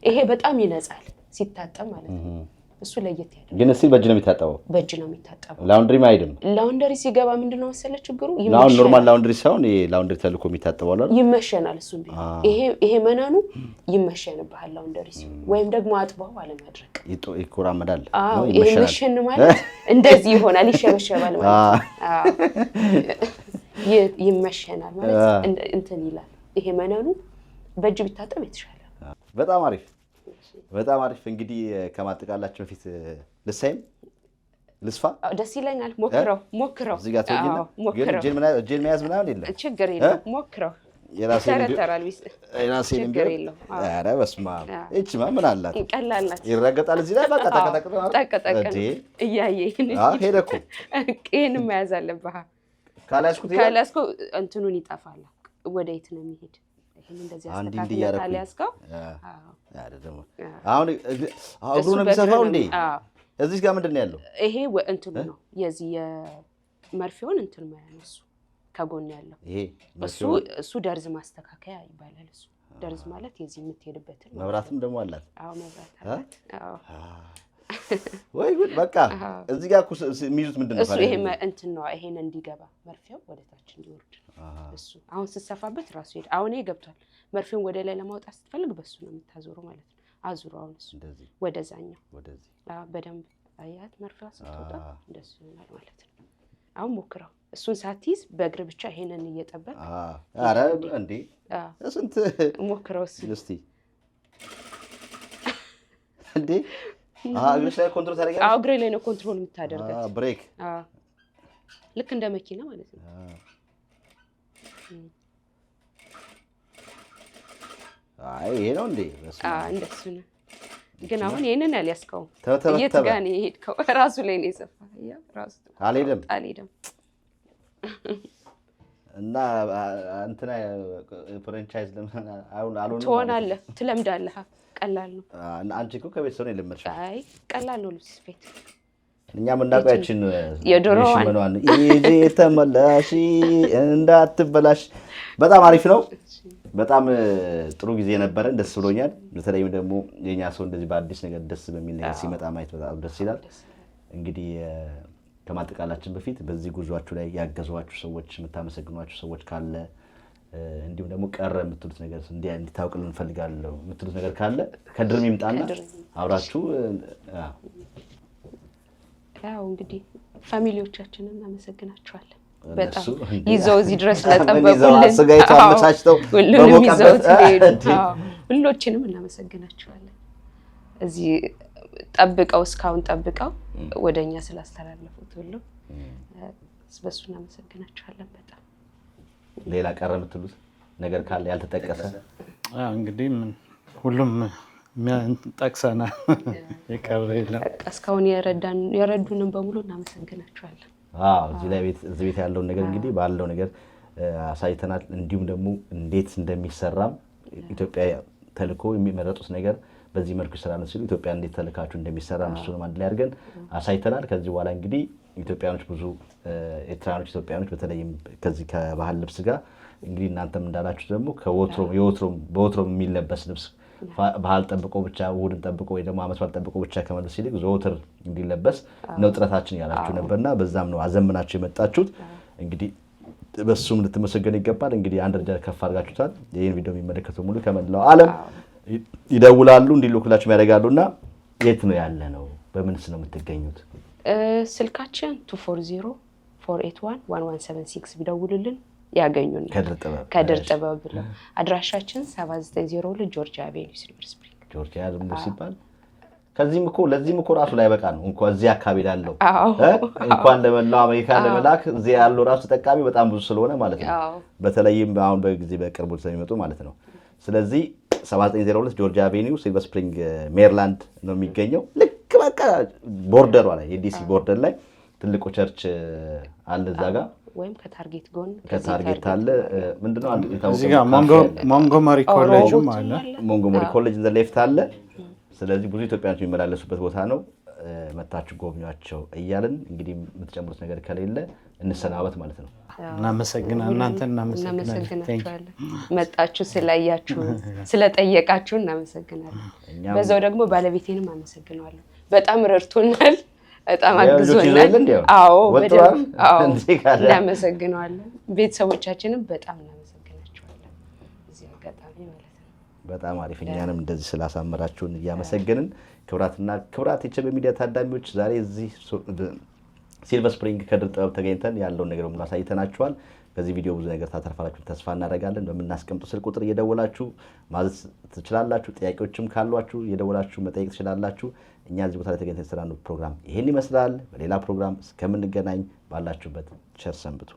Speaker 2: ይሄ በጣም ይነጻል ሲታጠብ ማለት ነው። እሱ ለየት ያለ
Speaker 1: ግን እሱ በእጅ ነው የሚታጠበው።
Speaker 2: በእጅ ነው የሚታጠበው።
Speaker 1: ላውንደሪ አይደለም።
Speaker 2: ላውንደሪ ሲገባ ምንድነው መሰለ ችግሩ?
Speaker 1: ይመሸናል። ኖርማል ላውንደሪ ሳይሆን ይሄ ላውንደሪ ተልኮ የሚታጠበው አይደል?
Speaker 2: ይመሸናል። እሱም ይሄ መነኑ ይመሸንብሃል ላውንደሪ ሲሆን፣ ወይም ደግሞ አጥበው አለማድረቅ
Speaker 1: ይቆራመዳል
Speaker 2: ነው ይመሸናል። ይመሸን ማለት እንደዚህ ይሆናል፣ ይሸበሸባል ማለት ይመሸናል ማለት እንትን ይላል። ይሄ መነኑ በእጅ ቢታጠብ የተሻለ።
Speaker 1: በጣም አሪፍ በጣም አሪፍ። እንግዲህ ከማጠቃላችን በፊት ልሳይም ልስፋ
Speaker 2: ደስ ይለኛል። ሞክረው
Speaker 1: እዚህ ጋር ተወኝና ግን እጄን መያዝ ምናምን የለም።
Speaker 2: ችግር የለም። ሞክረው
Speaker 1: የራሴን ቢሆን ኧረ በስመ አብ እችማ ምን አላት?
Speaker 2: ቀላል ናት።
Speaker 1: ይረገጣል እዚህ ላይ በቃ
Speaker 2: ጠቅጠቅ እያየህ
Speaker 1: ሄደ እኮ።
Speaker 2: ይሄንን መያዝ አለብህ። ካላስኩ እንትኑን ይጠፋል። ወዴት ነው የሚሄድ? ይሄን እንደዚህ አስተካክለህ ያስቀው።
Speaker 1: አሁን እግሩ ነው የሚሰፋው እንዴ? እዚህ ጋር ምንድን ነው ያለው?
Speaker 2: ይሄ እንትኑ ነው የዚህ የመርፌውን እንትን ማለት ከጎን ያለው እሱ ደርዝ ማስተካከያ ይባላል። እሱ ደርዝ ማለት የዚህ የምትሄድበትን
Speaker 1: መብራትም ደግሞ አላት።
Speaker 2: አዎ መብራት አላት። አዎ
Speaker 1: ወይ ጉድ! በቃ እዚህ ጋር የሚይዙት ምንድን ነው?
Speaker 2: እሱ ይሄ እንትን ነው። ይሄን እንዲገባ መርፌው ወደ ታች እንዲወርድ እሱ አሁን ስትሰፋበት ራሱ ሄደ። አሁን ይሄ ገብቷል። መርፌውን ወደ ላይ ለማውጣት ስትፈልግ በሱ ነው የምታዞረው ማለት ነው። አዙሩ አሁን እሱ ወደዛኛው ወደዚህ በደንብ አያት። መርፌዋ ስትወጣ እንደሱ ይሆናል ማለት ነው። አሁን ሞክረው። እሱን ሳትይዝ በእግር ብቻ ይሄንን እየጠበቅ
Speaker 1: ኧረ እንዴ ስንት
Speaker 2: ሞክረው።
Speaker 1: እስቲ እንዴ እግርሽ ላይ ኮንትሮል ታደርጊያለሽ?
Speaker 2: አዎ እግሬ ላይ ነው ኮንትሮል የምታደርጋት።
Speaker 1: ብሬክ
Speaker 2: ልክ እንደ መኪና ማለት ነው።
Speaker 1: አይ ይሄ ነው እንዴ?
Speaker 2: እንደሱ ነው። ግን አሁን ይሄንን ያልያዝከው የት ጋር ነው የሄድከው? ራሱ ላይ ነው የሰፋው። ራሱ አልሄደም። እና እንትና ፍራንቻይዝ ለምን አልሆነም? ትሆናለህ፣ ትለምዳለህ። ቀላል ነው።
Speaker 1: አንቺ እኮ ከቤተሰብ ነው የለመድሽው።
Speaker 2: አይ ቀላል ነው ልብስ ስፌት።
Speaker 1: እኛ የምናውቃችን
Speaker 2: የዶሮዋን
Speaker 1: ይዤ ተመላሽ እንዳትበላሽ። በጣም አሪፍ ነው። በጣም ጥሩ ጊዜ ነበረን። ደስ ብሎኛል። በተለይም ደግሞ የኛ ሰው እንደዚህ በአዲስ ነገር ደስ በሚል ነገር ሲመጣ ማየት በጣም ደስ ይላል። እንግዲህ ከማጠቃላችን በፊት በዚህ ጉዟችሁ ላይ ያገዟችሁ ሰዎች፣ የምታመሰግኗችሁ ሰዎች ካለ እንዲሁም ደግሞ ቀረ የምትሉት ነገር እንዲታውቅልን እንፈልጋለሁ የምትሉት ነገር ካለ ከድርም ይምጣና አብራችሁ
Speaker 2: ያው እንግዲህ ፋሚሊዎቻችንን እናመሰግናቸዋለን። በጣም ይዘው እዚህ ድረስ ለጠበቁልን
Speaker 1: ስጋይቱ አመቻችተው
Speaker 2: ሁሉንም ይዘው ትሄዱ ሁሎችንም እናመሰግናቸዋለን። እዚህ ጠብቀው እስካሁን ጠብቀው ወደኛ ስላስተላለፉት ሁሉ በሱ እናመሰግናቸዋለን። በጣም
Speaker 1: ሌላ ቀረ የምትሉት ነገር ካለ ያልተጠቀሰ
Speaker 3: እንግዲህ ሁሉም ጠቅሰናል። የቀረ የለም።
Speaker 2: እስካሁን የረዱንም በሙሉ እናመሰግናቸዋለን።
Speaker 1: እዚህ ቤት ያለውን ነገር እንግዲህ ባለው ነገር አሳይተናል። እንዲሁም ደግሞ እንዴት እንደሚሰራም ኢትዮጵያ ተልኮ የሚመረጡት ነገር በዚህ መልኩ ይሰራል ሲሉ ኢትዮጵያ እንዴት ተልካችሁ እንደሚሰራ እሱንም አንድ ላይ አድርገን አሳይተናል። ከዚህ በኋላ እንግዲህ ኢትዮጵያኖች ብዙ ኤርትራኖች ኢትዮጵያኖች በተለይም ከዚህ ከባህል ልብስ ጋር እንግዲህ እናንተም እንዳላችሁ ደግሞ በወትሮም የሚለበስ ልብስ ባህል ጠብቆ ብቻ እሑድን ጠብቆ ወይ ደግሞ ዓመት በዓል ጠብቆ ብቻ ከመልበስ ይልቅ ዘወትር እንዲለበስ ነው ጥረታችን ያላችሁ ነበርና በዛም ነው አዘምናችሁ የመጣችሁት። እንግዲህ በሱም ልትመሰገኑ ይገባል። እንግዲህ አንድ ደረጃ ከፍ አድርጋችሁታል። ይሄን ቪዲዮ የሚመለከቱ ሙሉ ከመላው ዓለም ይደውላሉ እንዲልኩላችሁ ያደርጋሉና የት ነው ያለ ነው በምንስ ነው የምትገኙት?
Speaker 2: ስልካችን 240-481-1176 ቢደውሉልን ያገኙን። ከድር ጥበብ ብለው አድራሻችን 7902 ጆርጂያ አቬኒው ሲልቨር ስፕሪንግ።
Speaker 1: ጆርጂያ ደግሞ ሲባል ከዚህም እኮ ለዚህም እኮ ራሱ ላይ በቃ ነው እንኳን እዚህ አካባቢ ላለው እንኳን ለመላው አሜሪካ ለመላክ እዚህ ያለው ራሱ ተጠቃሚ በጣም ብዙ ስለሆነ ማለት ነው። በተለይም አሁን በጊዜ በቅርቡ ስለሚመጡ ማለት ነው። ስለዚህ 7902 ጆርጂያ አቬኒው ሲልቨር ስፕሪንግ ሜሪላንድ ነው የሚገኘው። ልክ በቃ ቦርደሯ ላይ የዲሲ ቦርደር ላይ ትልቁ ቸርች አለ እዛ ጋር
Speaker 2: ወይም ከታርጌት ጎን
Speaker 1: ከታርጌት አለ ምንድነው አንድ
Speaker 3: እዚህ ጋር ሞንጎመሪ ኮሌጅም አለ።
Speaker 1: ሞንጎመሪ ኮሌጅ ዘ ሌፍት አለ። ስለዚህ ብዙ ኢትዮጵያኖች የሚመላለሱበት ቦታ ነው። መታችሁ ጎብኟቸው እያልን እንግዲህ የምትጨምሩት ነገር ከሌለ እንሰናበት ማለት ነው።
Speaker 3: እናመሰግናለን። እናንተን እናመሰግናለን።
Speaker 2: መጣችሁ ስላያችሁ ስለጠየቃችሁ እናመሰግናለን። በዛው ደግሞ ባለቤቴንም አመሰግናለሁ። በጣም ረድቶናል፣ በጣም አግዞናል። አዎ በደንብ እናመሰግናለን። ቤተሰቦቻችንም በጣም እናመሰግናቸዋለን እዚህ አጋጣሚ ማለት ነው።
Speaker 1: በጣም አሪፍ። እኛንም እንደዚህ ስላሳመራችሁን እያመሰገንን ክብራት የቸበ ሚዲያ ታዳሚዎች ዛሬ እዚህ ሲልቨር ስፕሪንግ ከድር ጥበብ ተገኝተን ያለውን ነገር ሁሉ አሳይተናችኋል። ከዚህ ቪዲዮ ብዙ ነገር ታተርፋላችሁ ተስፋ እናደርጋለን። በምናስቀምጡ ስልክ ቁጥር እየደወላችሁ ማዘዝ ትችላላችሁ። ጥያቄዎችም ካሏችሁ እየደወላችሁ መጠየቅ ትችላላችሁ። እኛ እዚህ ቦታ ላይ ተገኝተን የሰራነው ፕሮግራም ይሄን ይመስላል። በሌላ ፕሮግራም እስከምንገናኝ ባላችሁበት ቸር ሰንብቱ።